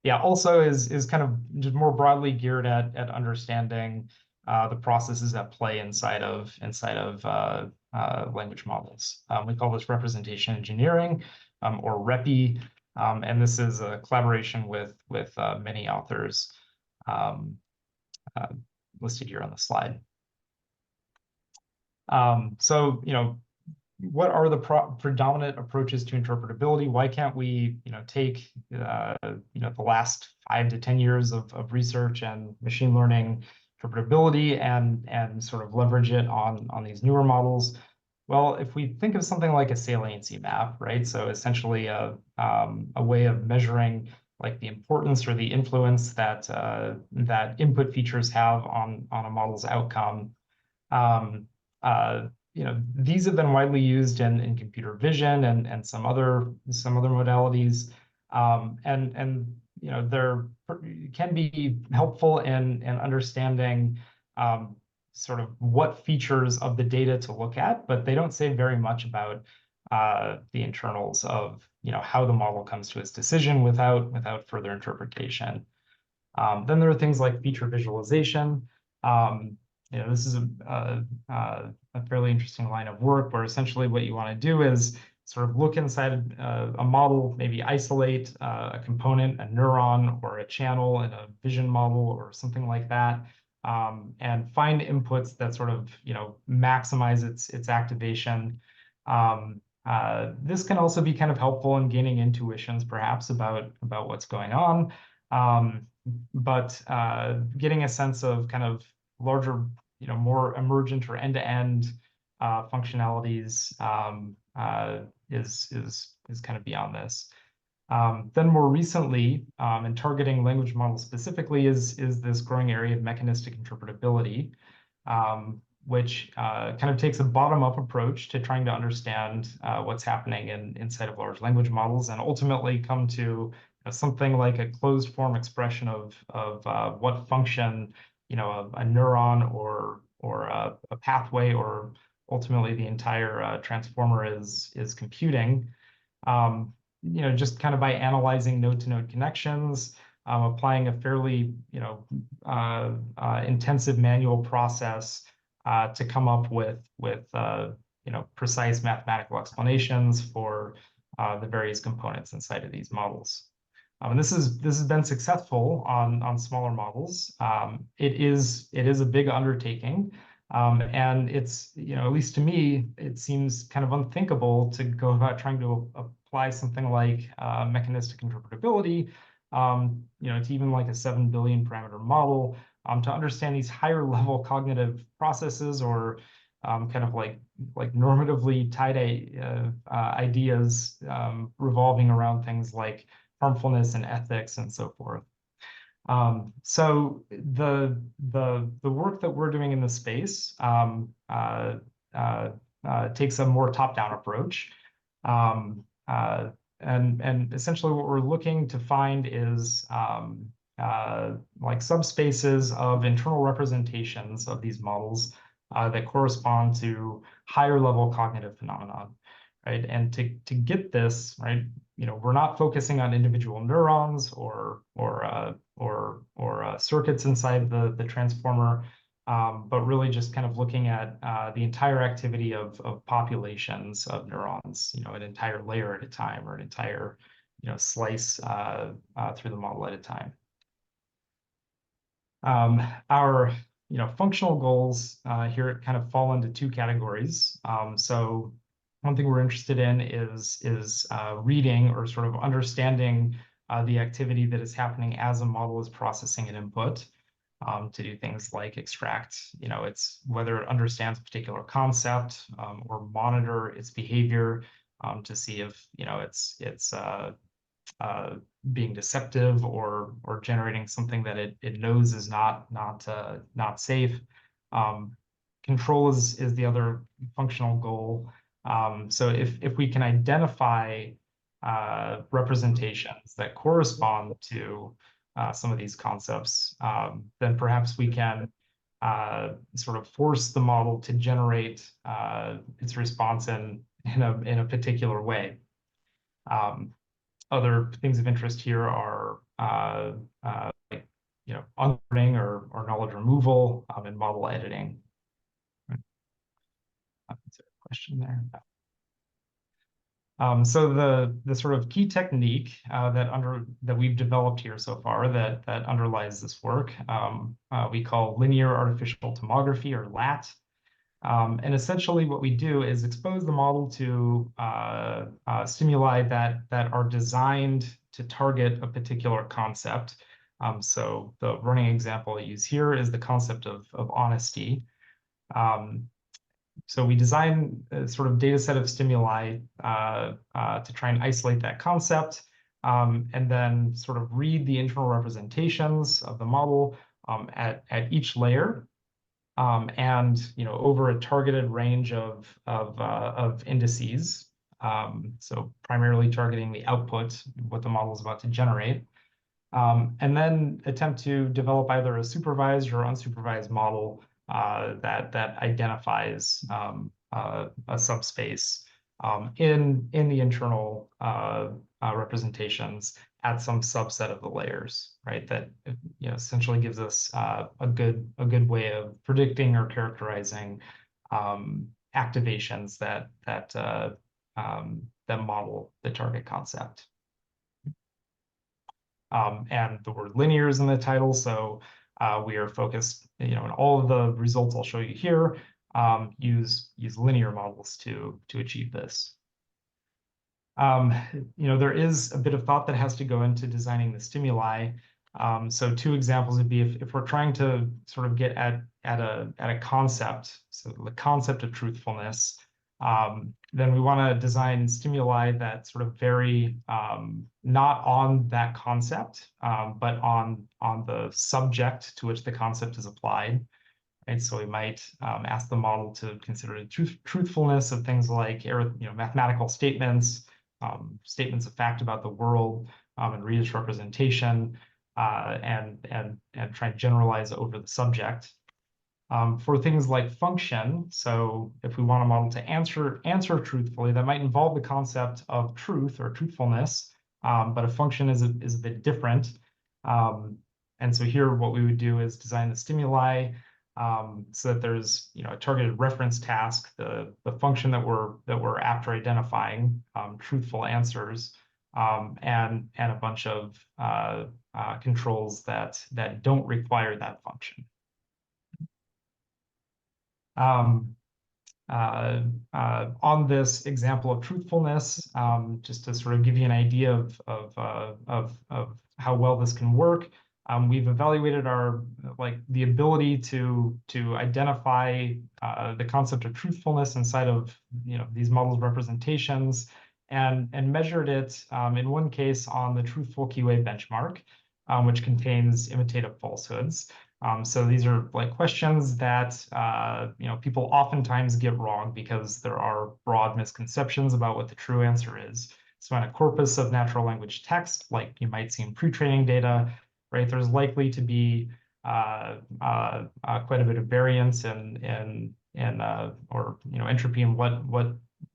Yeah, also is kind of just more broadly geared at understanding the processes at play inside of language models. We call this representation engineering, or REPE, and this is a collaboration with many authors listed here on the slide. So what are the predominant approaches to interpretability? Why can't we, take, the last 5 to 10 years of research and machine learning interpretability and sort of leverage it on these newer models? Well, if we think of something like a saliency map, right? So essentially a way of measuring like the importance or the influence that input features have on a model's outcome. These have been widely used in computer vision and some other modalities, and they're can be helpful in understanding sort of what features of the data to look at, but they don't say very much about the internals of how the model comes to its decision without further interpretation. Then there are things like feature visualization. This is a fairly interesting line of work where essentially what you want to do is sort of look inside a model, maybe isolate a component, a neuron or a channel in a vision model or something like that, and find inputs that sort of maximize its activation. This can also be kind of helpful in gaining intuitions, perhaps, about what's going on. But getting a sense of kind of larger, more emergent or end-to-end functionalities is kind of beyond this. Then more recently, in targeting language models specifically, is this growing area of mechanistic interpretability, which kind of takes a bottom-up approach to trying to understand what's happening inside of large language models, and ultimately come to something like a closed form expression of what function a neuron or a pathway or ultimately the entire transformer is computing. Just kind of by analyzing node-to-node connections, applying a fairly intensive manual process to come up with precise mathematical explanations for the various components inside of these models. And this has been successful on smaller models. It is a big undertaking, and it's at least to me it seems kind of unthinkable to go about trying to apply something like mechanistic interpretability, to even like a 7 billion parameter model, to understand these higher level cognitive processes or kind of like normatively tied ideas revolving around things like harmfulness and ethics and so forth. So the work that we're doing in this space takes a more top-down approach, and essentially what we're looking to find is like subspaces of internal representations of these models that correspond to higher level cognitive phenomenon, right? And to get this, right, we're not focusing on individual neurons or circuits inside the transformer, but really just kind of looking at the entire activity of populations of neurons, an entire layer at a time, or an entire slice through the model at a time. Our functional goals here kind of fall into two categories. So one thing we're interested in is reading or sort of understanding the activity that is happening as a model is processing an input, to do things like extract, it's whether it understands a particular concept, or monitor its behavior, to see if it's being deceptive or generating something that it knows is not safe. Control is the other functional goal. So if we can identify representations that correspond to some of these concepts, then perhaps we can sort of force the model to generate its response in a particular way. Other things of interest here are like unlearning or knowledge removal, and model editing. Is there a question there? So the sort of key technique that we've developed here so far that underlies this work, we call linear artificial tomography, or LAT. And essentially what we do is expose the model to stimuli that are designed to target a particular concept. So the running example I use here is the concept of honesty. So we design a sort of data set of stimuli to try and isolate that concept, and then sort of read the internal representations of the model at each layer, and over a targeted range of indices. So primarily targeting the output, what the model is about to generate, and then attempt to develop either a supervised or unsupervised model that identifies a subspace in the internal representations at some subset of the layers, right? That essentially gives us a good way of predicting or characterizing activations that model the target concept. And the word linear is in the title, so we are focused, in all of the results I'll show you here, use linear models to achieve this. There is a bit of thought that has to go into designing the stimuli. So two examples would be if we're trying to sort of get at a concept, so the concept of truthfulness, then we want to design stimuli that sort of vary not on that concept, but on the subject to which the concept is applied. Right? So we might ask the model to consider the truthfulness of things like mathematical statements, statements of fact about the world, and read its representation, and try and generalize over the subject. For things like function, so if we want a model to answer truthfully, that might involve the concept of truth or truthfulness, but a function is a bit different. And so here what we would do is design the stimuli so that there's a targeted reference task, the function that we're after identifying, truthful answers, and a bunch of controls that don't require that function. On this example of truthfulness, just to sort of give you an idea of how well this can work, we've evaluated the ability to identify the concept of truthfulness inside of these models' representations, and measured it in one case on the truthful QA benchmark, which contains imitative falsehoods. So these are questions that people oftentimes get wrong because there are broad misconceptions about what the true answer is. So in a corpus of natural language text, like you might see in pre-training data, right, there's likely to be quite a bit of variance in entropy in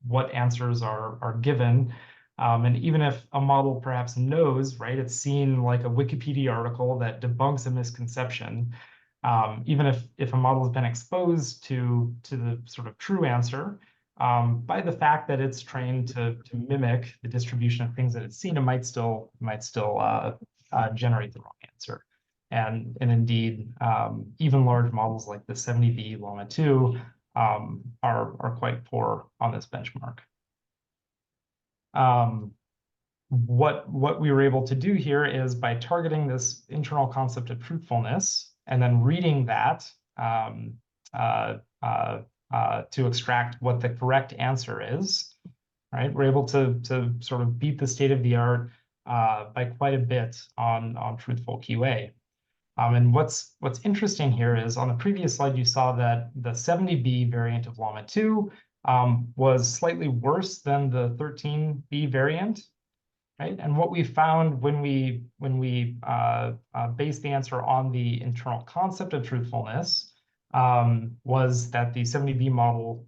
what answers are given. And even if a model perhaps knows, right, it's seen like a Wikipedia article that debunks a misconception, even if a model has been exposed to the sort of true answer, by the fact that it's trained to mimic the distribution of things that it's seen, it might still generate the wrong answer. And indeed, even large models like the 70B Llama 2 are quite poor on this benchmark. What we were able to do here is by targeting this internal concept of truthfulness and then reading that to extract what the correct answer is, right? We're able to sort of beat the state of the art by quite a bit on truthful QA. And what's interesting here is on the previous slide, you saw that the 70B variant of Llama 2 was slightly worse than the 13B variant, right? And what we found when we based the answer on the internal concept of truthfulness was that the 70B model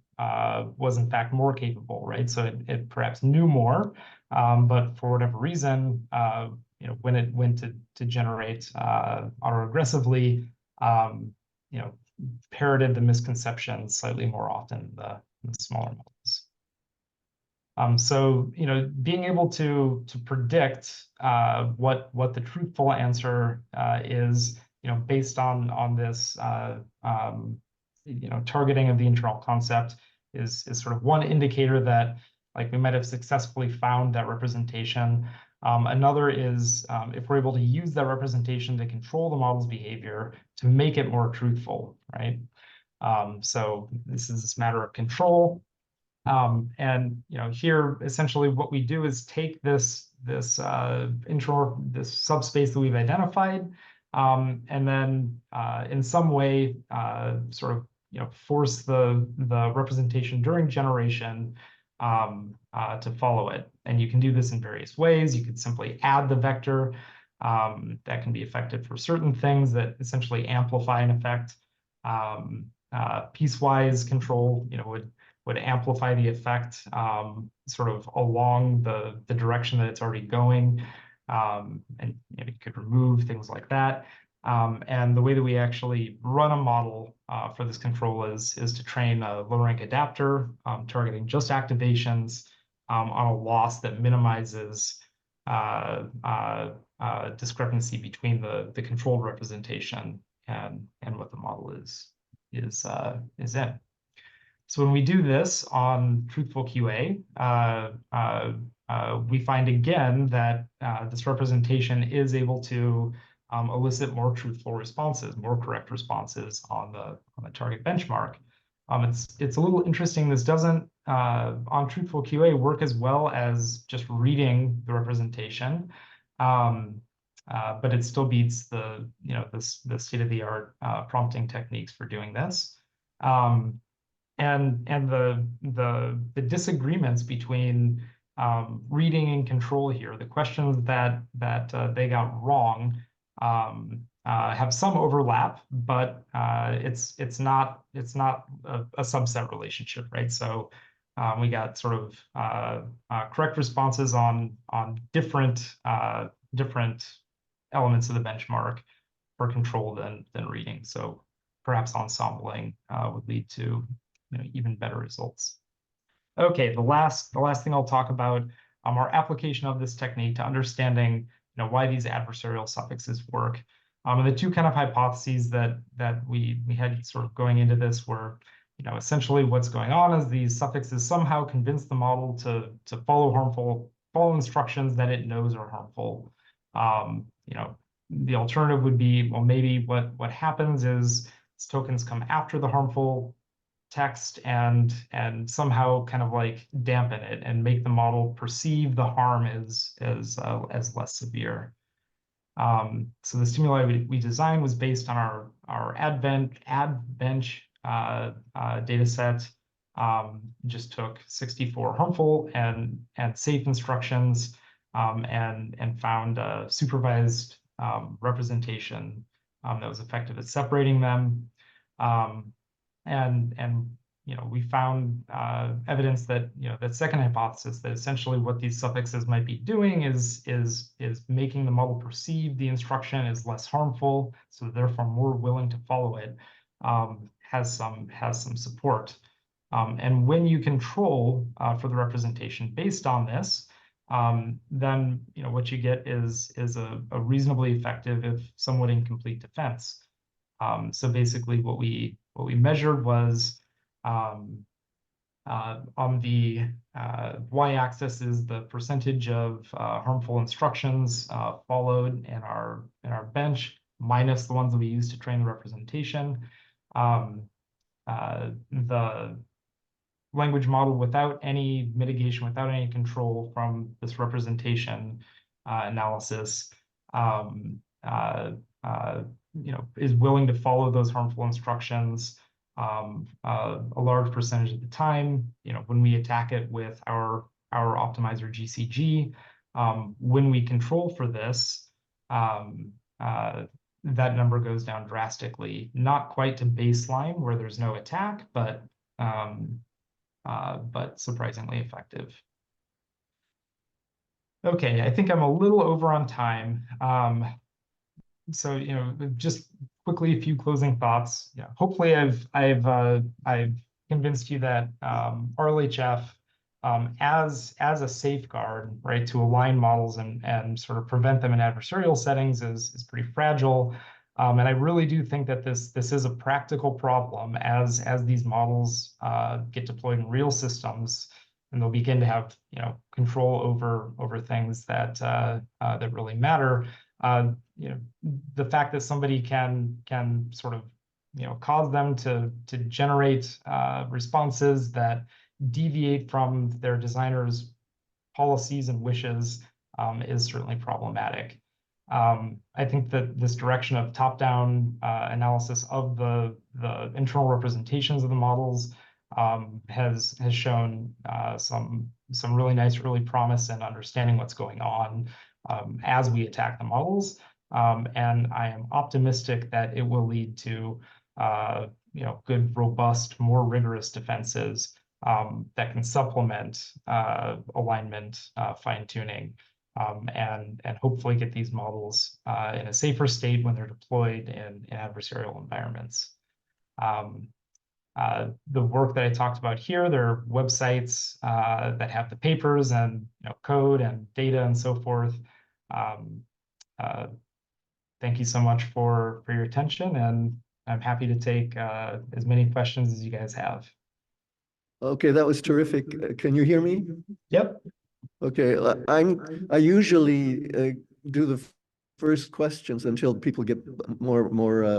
was in fact more capable, right? So it perhaps knew more, but for whatever reason, when it went to generate autoaggressively, parroted the misconceptions slightly more often than the smaller models. So being able to predict what the truthful answer is, based on this targeting of the internal concept is sort of one indicator that we might have successfully found that representation. Another is if we're able to use that representation to control the model's behavior to make it more truthful, right? So this is this matter of control. And here essentially what we do is take this subspace that we've identified, and then in some way sort of force the representation during generation to follow it. And you can do this in various ways. You could simply add the vector. That can be effective for certain things that essentially amplify an effect. Piecewise control would would amplify the effect sort of along the direction that it's already going. And you could remove things like that. And the way that we actually run a model for this control is to train a low-rank adapter targeting just activations on a loss that minimizes discrepancy between the controlled representation and what the model is in. So when we do this on truthful QA, we find again that this representation is able to elicit more truthful responses, more correct responses on the target benchmark. It's a little interesting. This doesn't on truthful QA work as well as just reading the representation, but it still beats the state-of-the-art prompting techniques for doing this. And the disagreements between reading and control here, the questions that they got wrong have some overlap, but it's not a subset relationship, right? So we got sort of correct responses on different elements of the benchmark for control than reading. So perhaps ensembling would lead to even better results. Okay, the last thing I'll talk about our application of this technique to understanding why these adversarial suffixes work. And the two kind of hypotheses that we had sort of going into this were, essentially what's going on is these suffixes somehow convince the model to follow instructions that it knows are harmful. The alternative would be, well, maybe what happens is these tokens come after the harmful text and somehow kind of like dampen it and make the model perceive the harm as less severe. So the stimuli we designed was based on our AdBench data set. Just took 64 harmful and safe instructions and found a supervised representation that was effective at separating them. And we found evidence that that second hypothesis, that essentially what these suffixes might be doing is making the model perceive the instruction as less harmful, so therefore more willing to follow it, has some support. And when you control for the representation based on this, then what you get is a reasonably effective, if somewhat incomplete, defense. So basically what we measured was on the y-axis is the percentage of harmful instructions followed in our bench minus the ones that we use to train the representation. The language model without any mitigation, without any control from this representation analysis is willing to follow those harmful instructions a large percentage of the time. When we attack it with our optimizer GCG, when we control for this, that number goes down drastically, not quite to baseline where there's no attack, but surprisingly effective. Okay, I think I'm a little over on time. So just quickly a few closing thoughts. Hopefully I've convinced you that RLHF as a safeguard, right, to align models and sort of prevent them in adversarial settings is pretty fragile. And I really do think that this is a practical problem as these models get deployed in real systems, and they'll begin to have control over things that really matter. The fact that somebody can sort of cause them to generate responses that deviate from their designer's policies and wishes is certainly problematic. I think that this direction of top-down analysis of the internal representations of the models has shown some really nice early promise in understanding what's going on as we attack the models. And I am optimistic that it will lead to good, robust, more rigorous defenses that can supplement alignment, fine-tuning, and hopefully get these models in a safer state when they're deployed in adversarial environments. The work that I talked about here, there are websites that have the papers and code and data and so forth. Thank you so much for your attention, and I'm happy to take as many questions as you guys have. Okay, that was terrific. Can you hear me? Yep. Okay, I usually do the first questions until people get more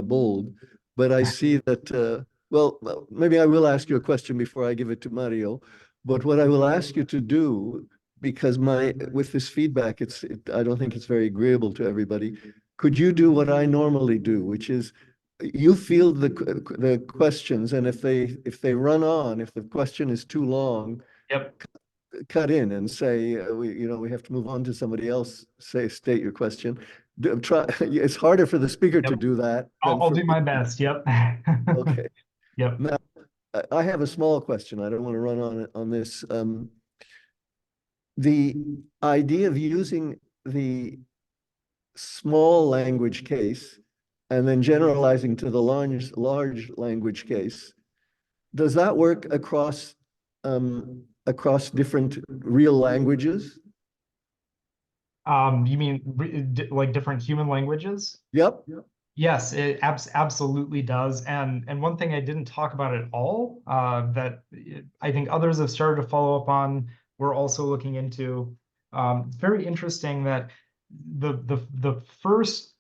bold, but I see that well, maybe I will ask you a question before I give it to Mario. But what I will ask you to do, because with this feedback, I don't think it's very agreeable to everybody. Could you do what I normally do, which is you field the questions, and if they run on, if the question is too long, Yep. cut in and say we have to move on to somebody else. State your question. Try. It's harder for the speaker to do that. I'll do my best. Yep. Okay. Yep. Now, I have a small question. I don't want to run on this. The idea of using the small language case and then generalizing to the large language case, does that work across different real languages? You mean like different human languages? Yep. Yes, it absolutely does. And one thing I didn't talk about at all that I think others have started to follow up on, we're also looking into. It's very interesting that the first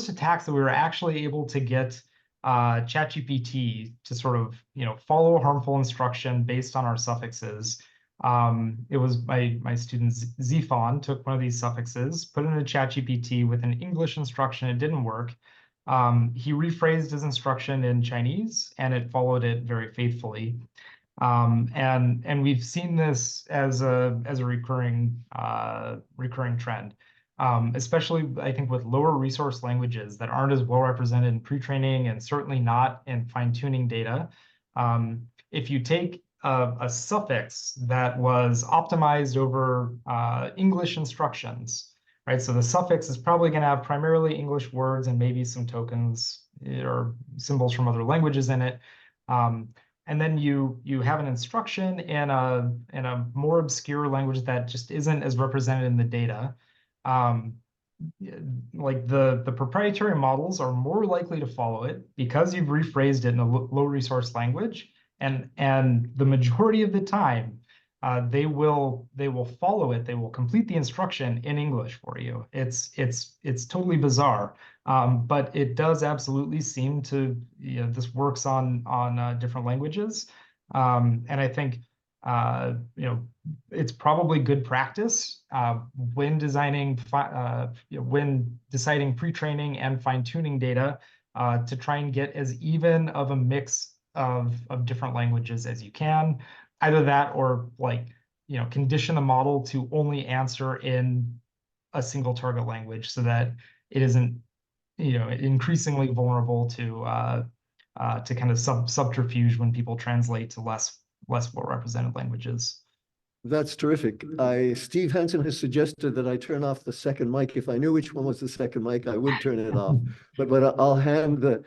attacks that we were actually able to get ChatGPT to sort of follow harmful instruction based on our suffixes. It was my student Zifon took one of these suffixes, put it in a ChatGPT with an English instruction. It didn't work. He rephrased his instruction in Chinese, and it followed it very faithfully. And we've seen this as a recurring trend, especially I think with lower resource languages that aren't as well represented in pre-training and certainly not in fine-tuning data. If you take a suffix that was optimized over English instructions, right? So the suffix is probably going to have primarily English words and maybe some tokens or symbols from other languages in it. And then you have an instruction in a more obscure language that just isn't as represented in the data. Like the proprietary models are more likely to follow it because you've rephrased it in a low resource language. And the majority of the time, they will follow it. They will complete the instruction in English for you. It's totally bizarre, but it does absolutely seem to this works on different languages, and I think it's probably good practice when designing when deciding pre-training and fine-tuning data to try and get as even of a mix of different languages as you can. Either that or condition the model to only answer in a single target language so that it isn't increasingly vulnerable to kind of subterfuge when people translate to less well represented languages. That's terrific. Steve Hansen has suggested that I turn off the second mic. If I knew which one was the second mic, I would turn it off. But I'll hand the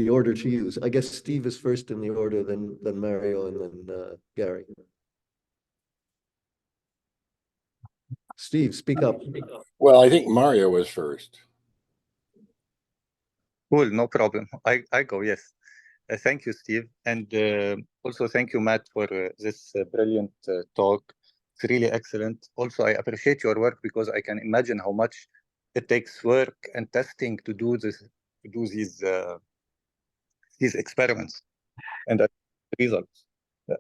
order to you. I guess Steve is first in the order, then Mario, and then Gary. Steve, speak up. Well, I think Mario was first. Cool, no problem. I go, yes. Thank you, Steve. And also thank you, Matt, for this brilliant talk. It's really excellent. Also, I appreciate your work because I can imagine how much it takes work and testing to do these experiments and results.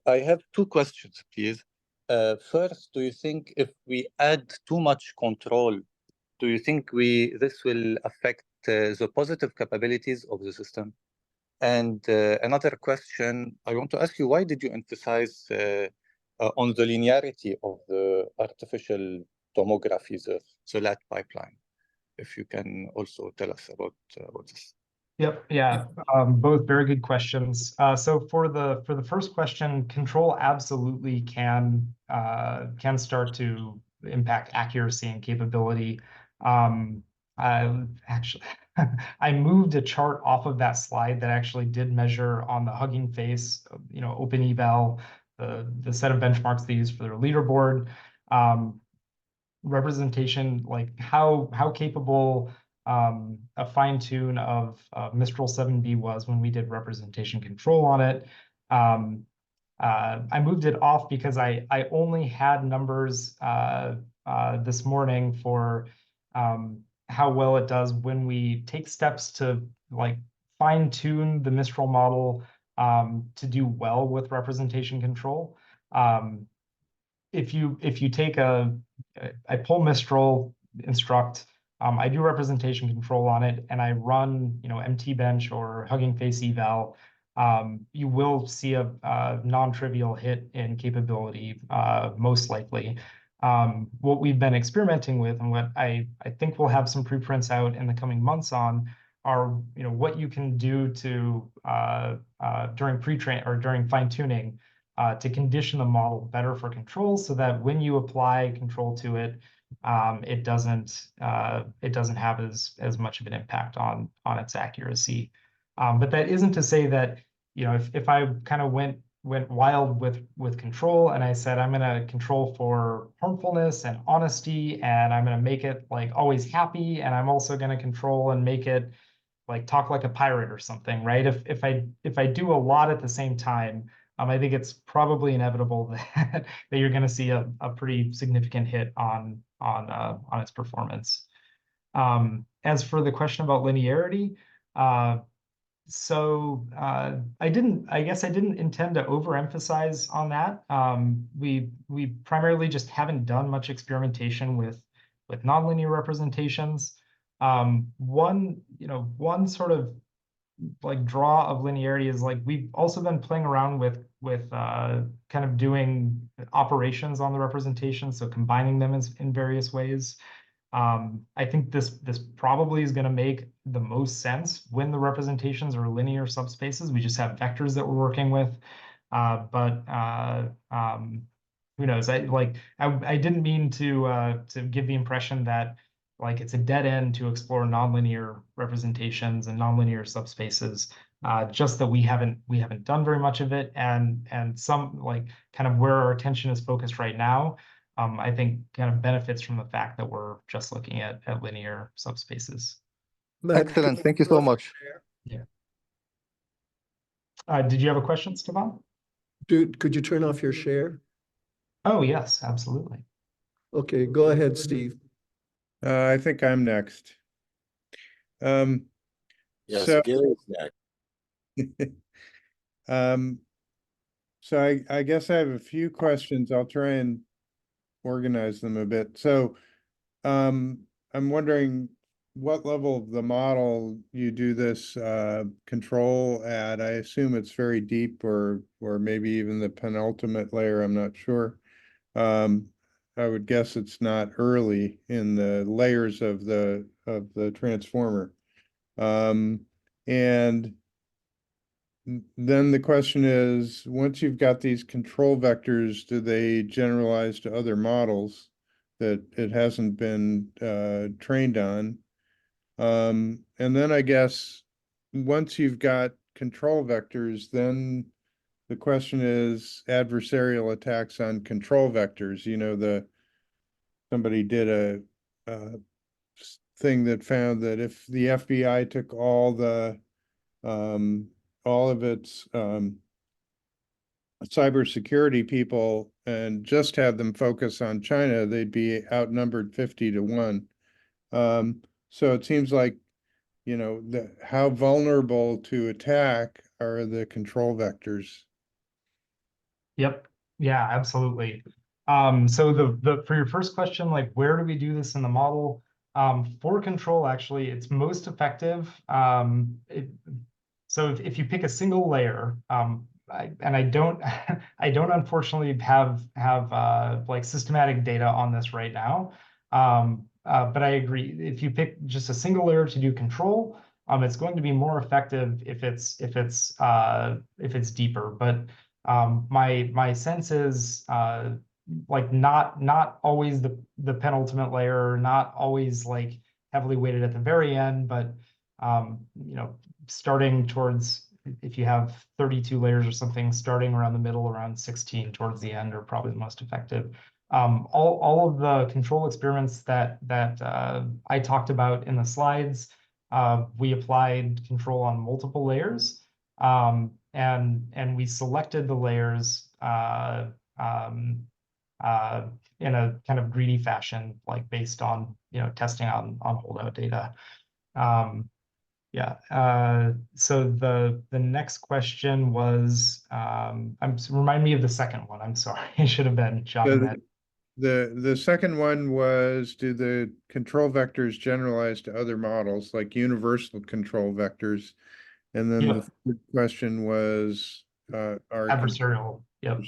I have two questions, please. First, do you think if we add too much control, do you think this will affect the positive capabilities of the system? And another question, I want to ask you, why did you emphasize on the linearity of the artificial tomography, the LAT pipeline? If you can also tell us about this. Yep. Yeah. Both very good questions. So for the first question, control absolutely can start to impact accuracy and capability. Actually, I moved a chart off of that slide that actually did measure on the Hugging Face, open eval, the set of benchmarks they use for their leaderboard, representation, like how capable a fine tune of Mistral 7B was when we did representation control on it. I moved it off because I only had numbers this morning for how well it does when we take steps to like fine tune the Mistral model to do well with representation control. If you take I pull Mistral, instruct, I do representation control on it, and I run, MT bench or Hugging Face eval, you will see a non-trivial hit in capability, most likely. What we've been experimenting with, and what I think we'll have some preprints out in the coming months on, are what you can do to during pre-train or during fine-tuning to condition the model better for control, so that when you apply control to it, it doesn't have as much of an impact on its accuracy. But that isn't to say that if I kind of went wild with control and I said I'm going to control for harmfulness and honesty, and I'm going to make it like always happy, and I'm also going to control and make it like talk like a pirate or something, right? If I do a lot at the same time, I think it's probably inevitable that you're going to see a pretty significant hit on its performance. As for the question about linearity, I guess I didn't intend to overemphasize on that. We primarily just haven't done much experimentation with nonlinear representations. One sort of like draw of linearity is like we've also been playing around with kind of doing operations on the representation, so combining them in various ways. I think this probably is going to make the most sense when the representations are linear subspaces. We just have vectors that we're working with, but who knows? I didn't mean to give the impression that like it's a dead end to explore nonlinear representations and nonlinear subspaces. Just that we haven't done very much of it, and some like kind of where our attention is focused right now, I think kind of benefits from the fact that we're just looking at linear subspaces. Excellent. Thank you so much. Yeah. Did you have a question, Stefan? Could you turn off your share? Oh, yes, absolutely. Okay, go ahead, Steve. I think I'm next. Yes, So, Gary's next. so I guess I have a few questions. I'll try and organize them a bit. So, I'm wondering what level of the model you do this control at. I assume it's very deep, or maybe even the penultimate layer. I'm not sure. I would guess it's not early in the layers of the transformer. And then the question is, once you've got these control vectors, do they generalize to other models that it hasn't been trained on? And then I guess once you've got control vectors, then the question is adversarial attacks on control vectors. Somebody did a thing that found that if the FBI took all of its cybersecurity people and just had them focus on China, they'd be outnumbered 50-1. So it seems like, how vulnerable to attack are the control vectors? Yep. Yeah, absolutely. So for your first question, like where do we do this in the model? For control, actually, it's most effective. So if you pick a single layer, and I don't unfortunately have like systematic data on this right now. But I agree. If you pick just a single layer to do control, It's going to be more effective if it's deeper. But my sense is like not always the penultimate layer, not always like heavily weighted at the very end, but you know, starting towards, if you have 32 layers or something, starting around the middle, around 16 towards the end are probably the most effective. All of the control experiments that I talked about in the slides, we applied control on multiple layers, and we selected the layers in a kind of greedy fashion, like based on, you know, testing on holdout data. Yeah. So the next question was, remind me of the second one. I'm sorry, I should have been jotting that. The second one was, do the control vectors generalize to other models like universal control vectors? And then the third question was, are adversarial. Yep.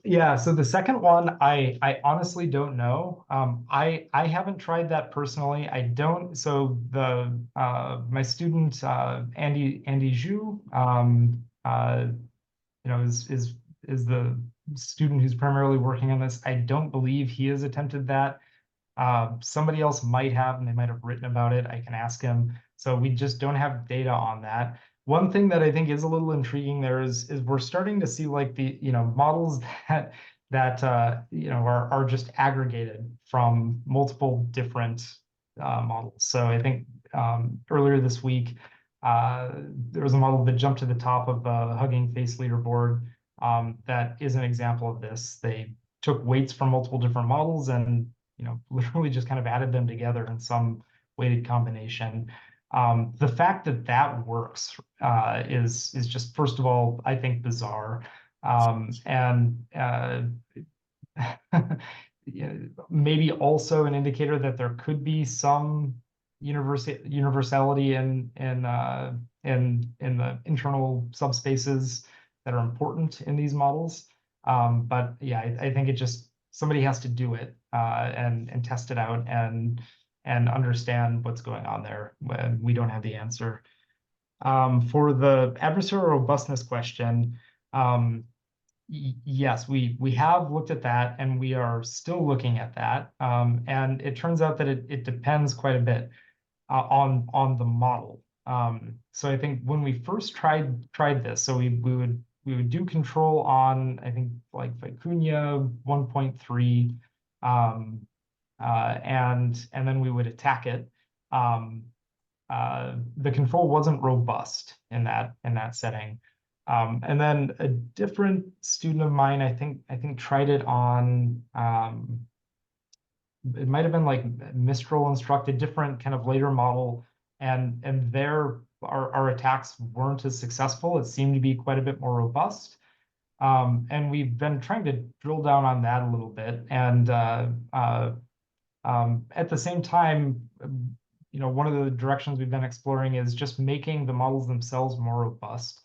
Yeah, so the second one, I honestly don't know. I haven't tried that personally. I don't. So the my student Andy Zhu, you know, is the student who's primarily working on this. I don't believe he has attempted that. Somebody else might have, and they might have written about it. I can ask him. So we just don't have data on that. One thing that I think is a little intriguing there is we're starting to see like the, you know, models that you know, are just aggregated from multiple different models. So I think earlier this week there was a model that jumped to the top of the Hugging Face leaderboard that is an example of this. They took weights from multiple different models and, you know, literally just kind of added them together in some weighted combination. The fact that that works is just, first of all, I think bizarre, and maybe also an indicator that there could be some universality in the internal subspaces that are important in these models. But yeah, I think it just, somebody has to do it and test it out and understand what's going on there when we don't have the answer. For the adversarial robustness question, yes, we have looked at that and we are still looking at that. And it turns out that it depends quite a bit on the model. So I think when we first tried this, so we would do control on, I think, like Vicuña 1.3, and then we would attack it. The control wasn't robust in that setting. And then a different student of mine, I think tried it on, it might have been like Mistral instructed, different kind of later model, and there our attacks weren't as successful. It seemed to be quite a bit more robust. And we've been trying to drill down on that a little bit. And at the same time, you know, one of the directions we've been exploring is just making the models themselves more robust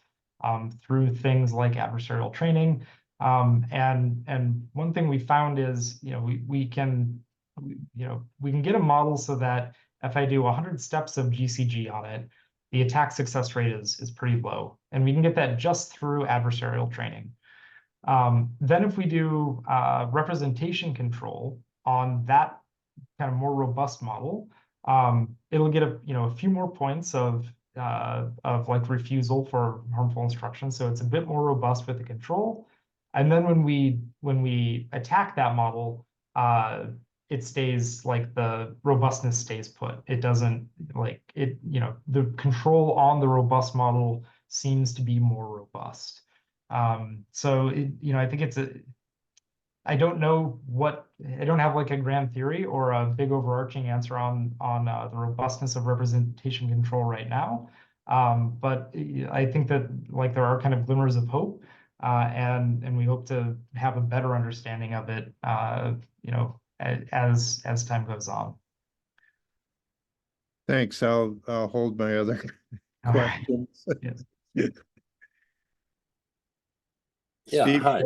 through things like adversarial training. And one thing we found is, you know, we can get a model so that if I do 100 steps of GCG on it, the attack success rate is pretty low. And we can get that just through adversarial training. Then if we do representation control on that kind of more robust model, it'll get a few more points of like refusal for harmful instructions. So it's a bit more robust with the control. And then when we attack that model, it stays, like, the robustness stays put. It doesn't, like, it, you know, the control on the robust model seems to be more robust. So it, you know, I think it's I don't know I don't have like a grand theory or a big overarching answer on the robustness of representation control right now. But I think that, like, there are kind of glimmers of hope, and we hope to have a better understanding of it, you know, as time goes on. Thanks. I'll hold my other questions. Yes. Yeah, Steve? hi.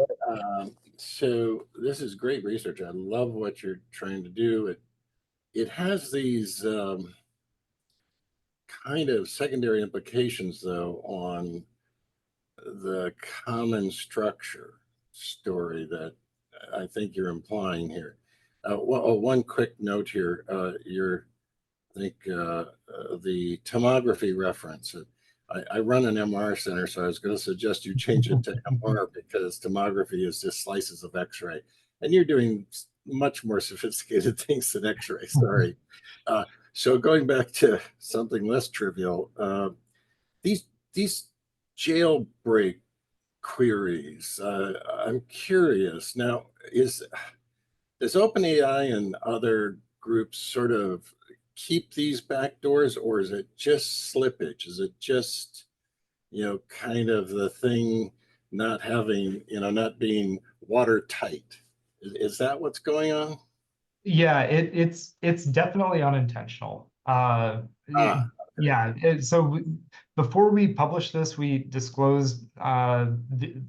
So this is great research. I love what you're trying to do. It has these kind of secondary implications, though, on the common structure story that I think you're implying here. One quick note here. The tomography reference. I run an MR center, so I was going to suggest you change it to MR because tomography is just slices of X-ray, and you're doing much more sophisticated things than X-ray. Sorry. So going back to something less trivial, these jailbreak queries. I'm curious now. Does OpenAI and other groups sort of keep these backdoors, or is it just slippage? Is it just, kind of the thing not having, not being watertight? Is that what's going on? Yeah, it's definitely unintentional. Yeah. Before we published this, we disclosed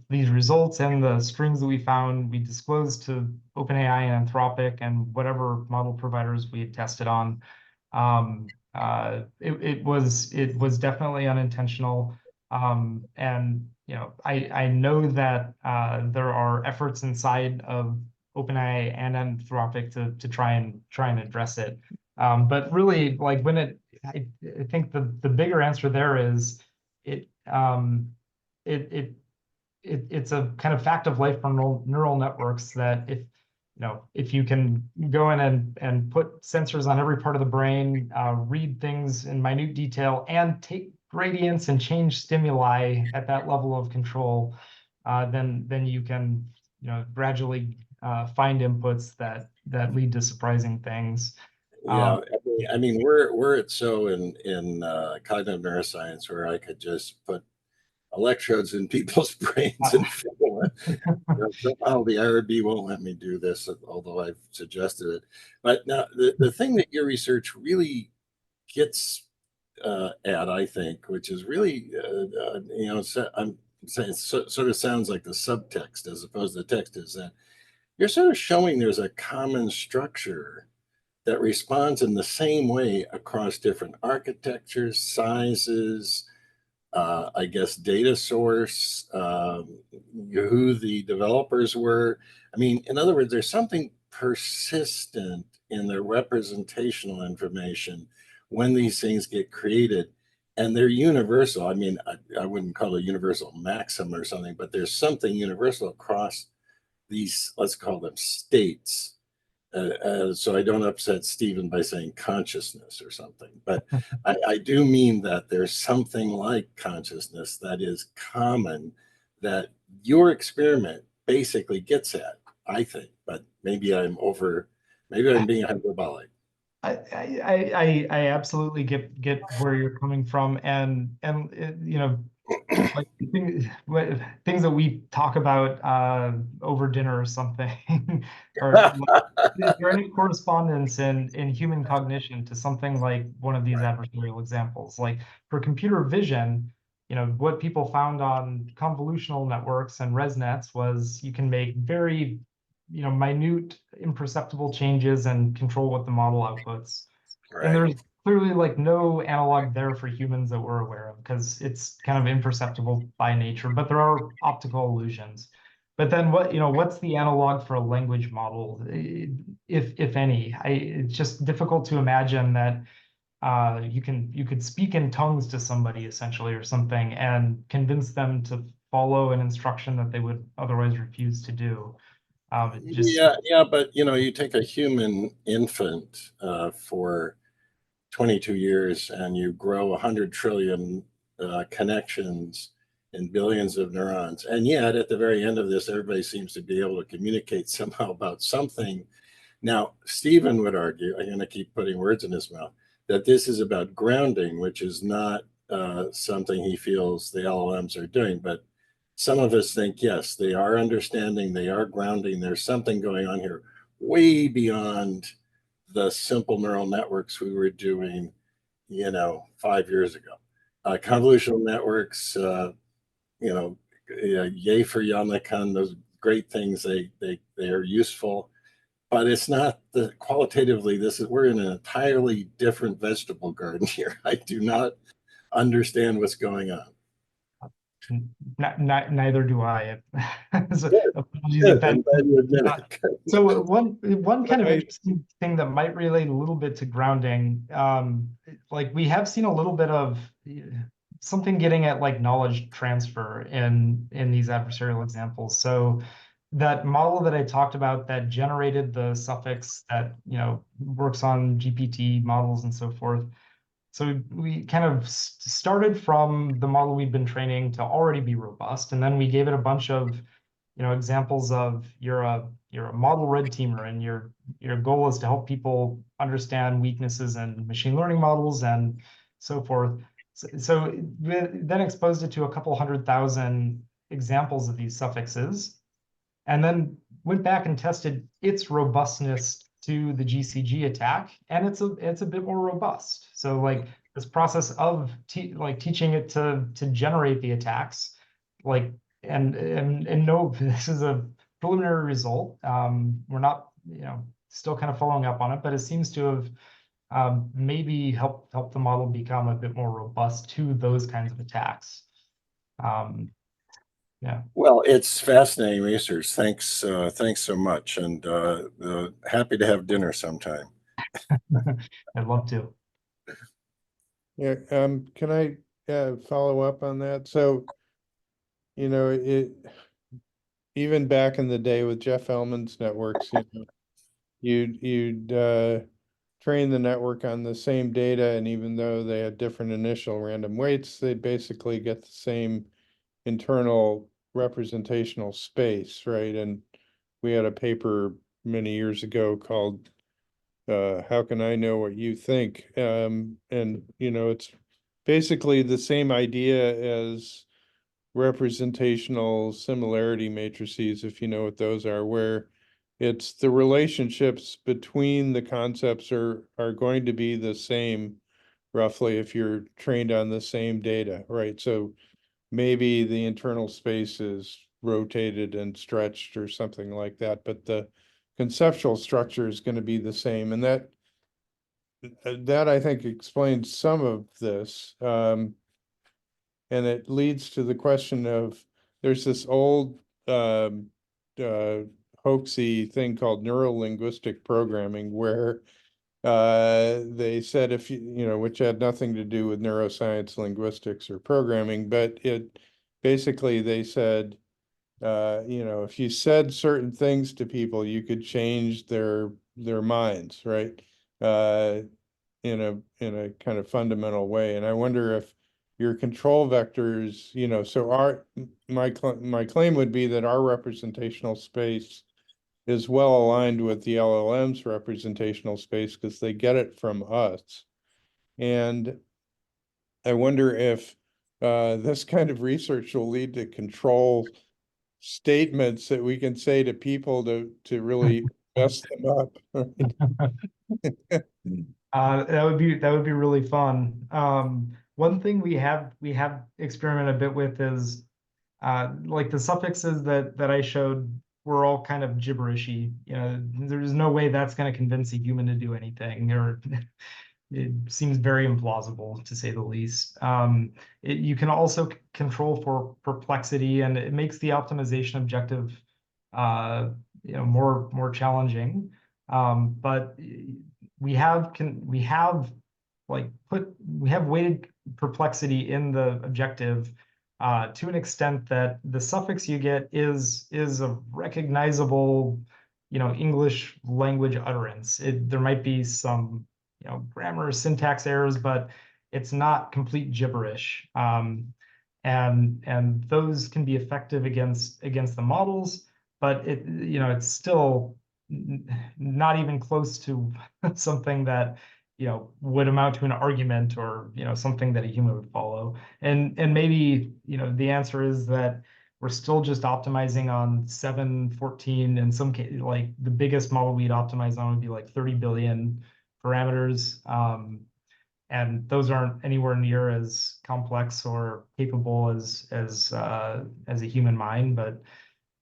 these results and the strings that we found. We disclosed to OpenAI and Anthropic and whatever model providers we had tested on. It was definitely unintentional. And I know that there are efforts inside of OpenAI and Anthropic to try and address it. But really, like I think the bigger answer there is it's a kind of fact of life for neural networks that if you can go in and put sensors on every part of the brain, read things in minute detail, and take gradients and change stimuli at that level of control, then you can gradually find inputs that lead to surprising things. Yeah, I mean, we're at so in cognitive neuroscience where I could just put electrodes in people's brains and feel it. Somehow the IRB won't let me do this, although I've suggested it. But now the thing that your research really gets at, I think, which is really, I'm saying it sort of sounds like the subtext as opposed to the text, is that you're sort of showing there's a common structure that responds in the same way across different architectures, sizes, I guess, data source, who the developers were. I mean, in other words, there's something persistent in the representational information when these things get created, and they're universal. I mean, I wouldn't call it a universal maxim or something, but there's something universal across these, let's call them states. So I don't upset Stephen by saying consciousness or something, but I do mean that there's something like consciousness that is common that your experiment basically gets at, I think, but maybe I'm being hyperbolic. I absolutely get where you're coming from, and like things that we talk about over dinner or something, or is there any correspondence in human cognition to something like one of these adversarial examples? Like for computer vision, what people found on convolutional networks and ResNets was you can make very minute imperceptible changes and control what the model outputs. Right. And there's clearly like no analog there for humans that we're aware of because it's kind of imperceptible by nature, but there are optical illusions. But then what's the analog for a language model, if any? It's just difficult to imagine that you could speak in tongues to somebody essentially or something and convince them to follow an instruction that they would otherwise refuse to do. Yeah, but you take a human infant for 22 years and you grow 100 trillion connections and billions of neurons, and yet at the very end of this, everybody seems to be able to communicate somehow about something. Now, Stephen would argue, I'm going to keep putting words in his mouth, that this is about grounding, which is not something he feels the LLMs are doing, but some of us think, yes, they are understanding, they are grounding. There's something going on here way beyond the simple neural networks we were doing, 5 years ago. Convolutional networks, yay for Yannick, those great things. They are useful. but it's not the qualitatively. We're in an entirely different vegetable garden here. I do not understand what's going on. Neither do I. So, apologies Good, if that- I'm glad you admit it. So one kind of interesting thing that might relate a little bit to grounding, like we have seen a little bit of something getting at like knowledge transfer in these adversarial examples. So that model that I talked about that generated the suffix that, you know, works on GPT models and so forth. So we kind of started from the model we'd been training to already be robust, and then we gave it a bunch of, you know, examples of you're a model red teamer, and your goal is to help people understand weaknesses in machine learning models and so forth. So we then exposed it to a couple 100,000 examples of these suffixes, and then went back and tested its robustness to the GCG attack, and it's a bit more robust. So like this process of teaching it to generate the attacks, like and no, this is a preliminary result. We're not, you know, still kind of following up on it, but it seems to have maybe helped the model become a bit more robust to those kinds of attacks. Yeah. Well, it's fascinating research. Thanks so much, and happy to have dinner sometime. I'd love to. Yeah, can I follow up on that? So, you know, even back in the day with Jeff Ellman's networks, you know, you'd train the network on the same data, and even though they had different initial random weights, they'd basically get the same internal representational space, right? And we had a paper many years ago called How Can I Know What You Think? And, you know, it's basically the same idea as representational similarity matrices, if you know what those are, where it's the relationships between the concepts are going to be the same roughly if you're trained on the same data, right? So maybe the internal space is rotated and stretched or something like that, but the conceptual structure is going to be the same. And that I think explains some of this. And it leads to the question of, there's this old hoaxy thing called neurolinguistic programming, where they said if you know, which had nothing to do with neuroscience, linguistics, or programming, but it basically, they said, you know, if you said certain things to people, you could change their minds, right? In a kind of fundamental way. And I wonder if your control vectors, you know, so my claim would be that our representational space is well aligned with the LLM's representational space because they get it from us. And I wonder if this kind of research will lead to control statements that we can say to people to really mess them up. That would be really fun. One thing we have experimented a bit with is like the suffixes that I showed were all kind of gibberishy. You know, there's no way that's going to convince a human to do anything, or it seems very implausible to say the least. You can also control for perplexity, and it makes the optimization objective, you know, more challenging. But we have weighted perplexity in the objective to an extent that the suffix you get is a recognizable, you know, English language utterance. There might be some, you know, grammar or syntax errors, but it's not complete gibberish. And those can be effective against the models, but you know, it's still not even close to something that, you know, would amount to an argument, or, you know, something that a human would follow. And maybe, you know, the answer is that we're still just optimizing on 714. In some case, like the biggest model we'd optimize on would be like 30 billion parameters. And those aren't anywhere near as complex or capable as a human mind. But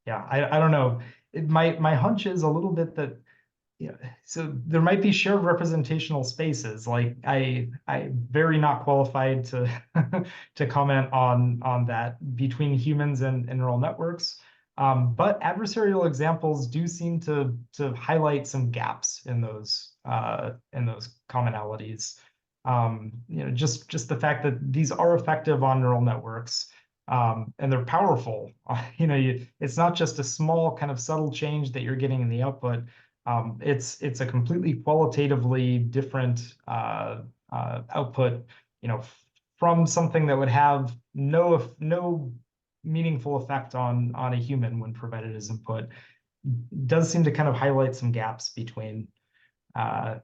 yeah, I don't know. My hunch is a little bit that yeah, so there might be shared representational spaces. Like I'm very not qualified to to comment on that between humans and neural networks. But adversarial examples do seem to highlight some gaps in those commonalities. Just the fact that these are effective on neural networks, and they're powerful. It's not just a small kind of subtle change that you're getting in the output. It's a completely qualitatively different output, from something that would have no meaningful effect on a human when provided as input. Does seem to kind of highlight some gaps between the.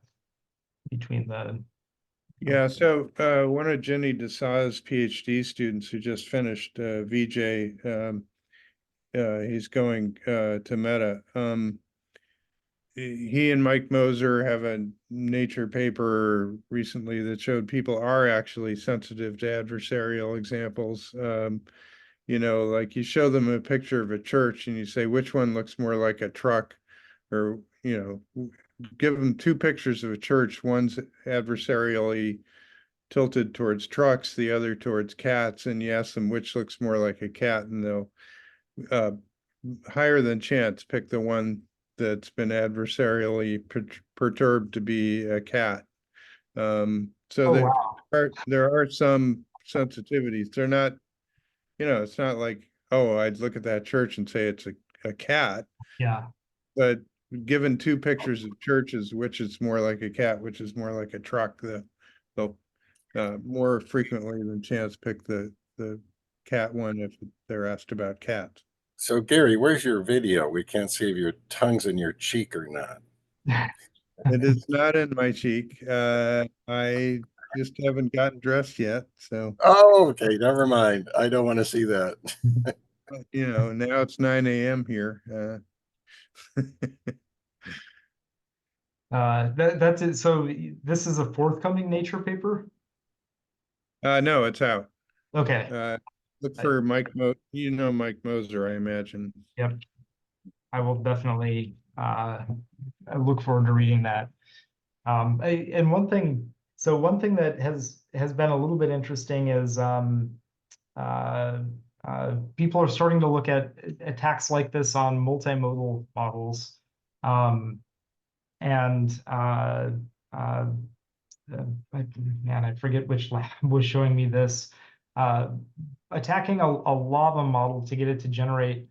Yeah, so one of Jenny Desai's PhD students who just finished, VJ, he's going to Meta. He and Mike Moser have a Nature paper recently that showed people are actually sensitive to adversarial examples. Like you show them a picture of a church and you say, which one looks more like a truck? Or, give them two pictures of a church. One's adversarially tilted towards trucks, the other towards cats, and you ask them which looks more like a cat, and they'll higher than chance pick the one that's been adversarially perturbed to be a cat. So there are some sensitivities. They're not, it's not like, oh, I'd look at that church and say it's a cat. Yeah. But given two pictures of churches, which is more like a cat, which is more like a truck, they'll more frequently than chance pick the cat one if they're asked about cats. So Gary, where's your video? We can't see if your tongue's in your cheek or not. It is not in my cheek. I just haven't gotten dressed yet. So. Oh, okay. Never mind. I don't want to see that. Now it's 9 a.m. here. That's it. So this is a forthcoming Nature paper? No, it's out. Okay. Look for Mike Mike Moser, I imagine. Yep. I will definitely I look forward to reading that. And one thing that has been a little bit interesting is people are starting to look at attacks like this on multimodal models. I forget which lab was showing me this. Attacking a lava model to get it to generate,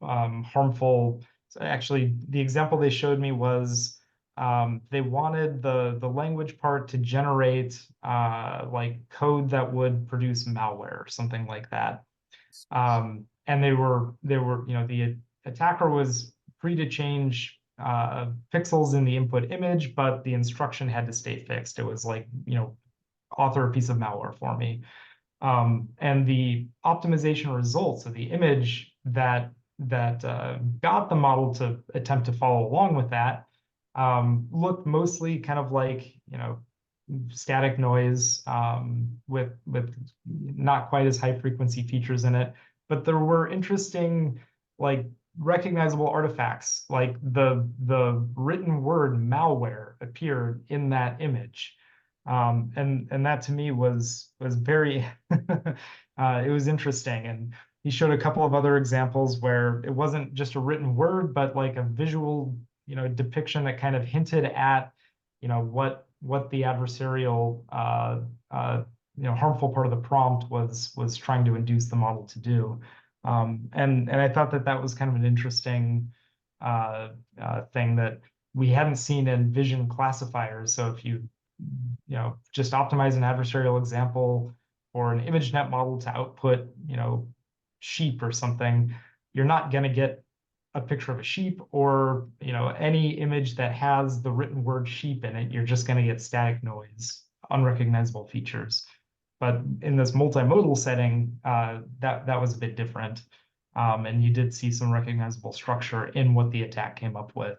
harmful. So actually, the example they showed me was they wanted the language part to generate like code that would produce malware or something like that. And the attacker was free to change pixels in the input image, but the instruction had to stay fixed. It was like, author a piece of malware for me. And the optimization results of the image that got the model to attempt to follow along with that looked mostly kind of like, static noise with not quite as high frequency features in it. But there were interesting, like, recognizable artifacts, like the written word malware appeared in that image. And that to me was very it was interesting. And he showed a couple of other examples where it wasn't just a written word, but like a visual, depiction that kind of hinted at, what the adversarial harmful part of the prompt was trying to induce the model to do. And I thought that was kind of an interesting thing that we hadn't seen in vision classifiers. So if you just optimize an adversarial example or an ImageNet model to output, sheep or something, you're not going to get a picture of a sheep or, any image that has the written word sheep in it. You're just going to get static noise, unrecognizable features. But in this multimodal setting, that was a bit different. And you did see some recognizable structure in what the attack came up with.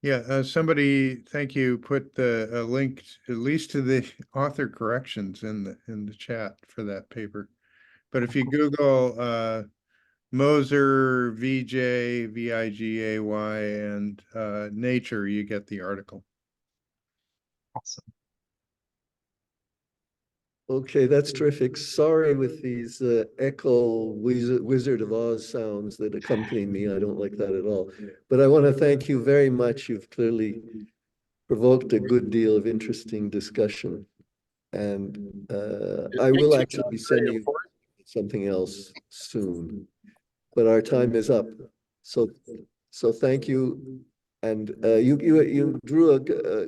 Yeah, somebody, thank you, put a link at least to the author corrections in the chat for that paper. But if you Google Moser, VJ, VIGAY, and Nature, you get the article. Awesome. Okay, that's terrific. Sorry with these echo Wizard of Oz sounds that accompany me. I don't like that at all. But I want to thank you very much. You've clearly provoked a good deal of interesting discussion. And I will actually be sending you something else soon. But our time is up. So thank you. And you drew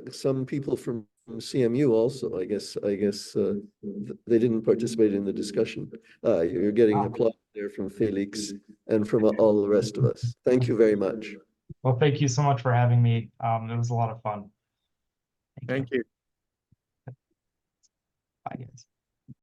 some people from CMU also. I guess they didn't participate in the discussion. You're getting applause there from Felix and from all the rest of us. Thank you very much. Well, thank you so much for having me. It was a lot of fun. Thank you. Bye, guys.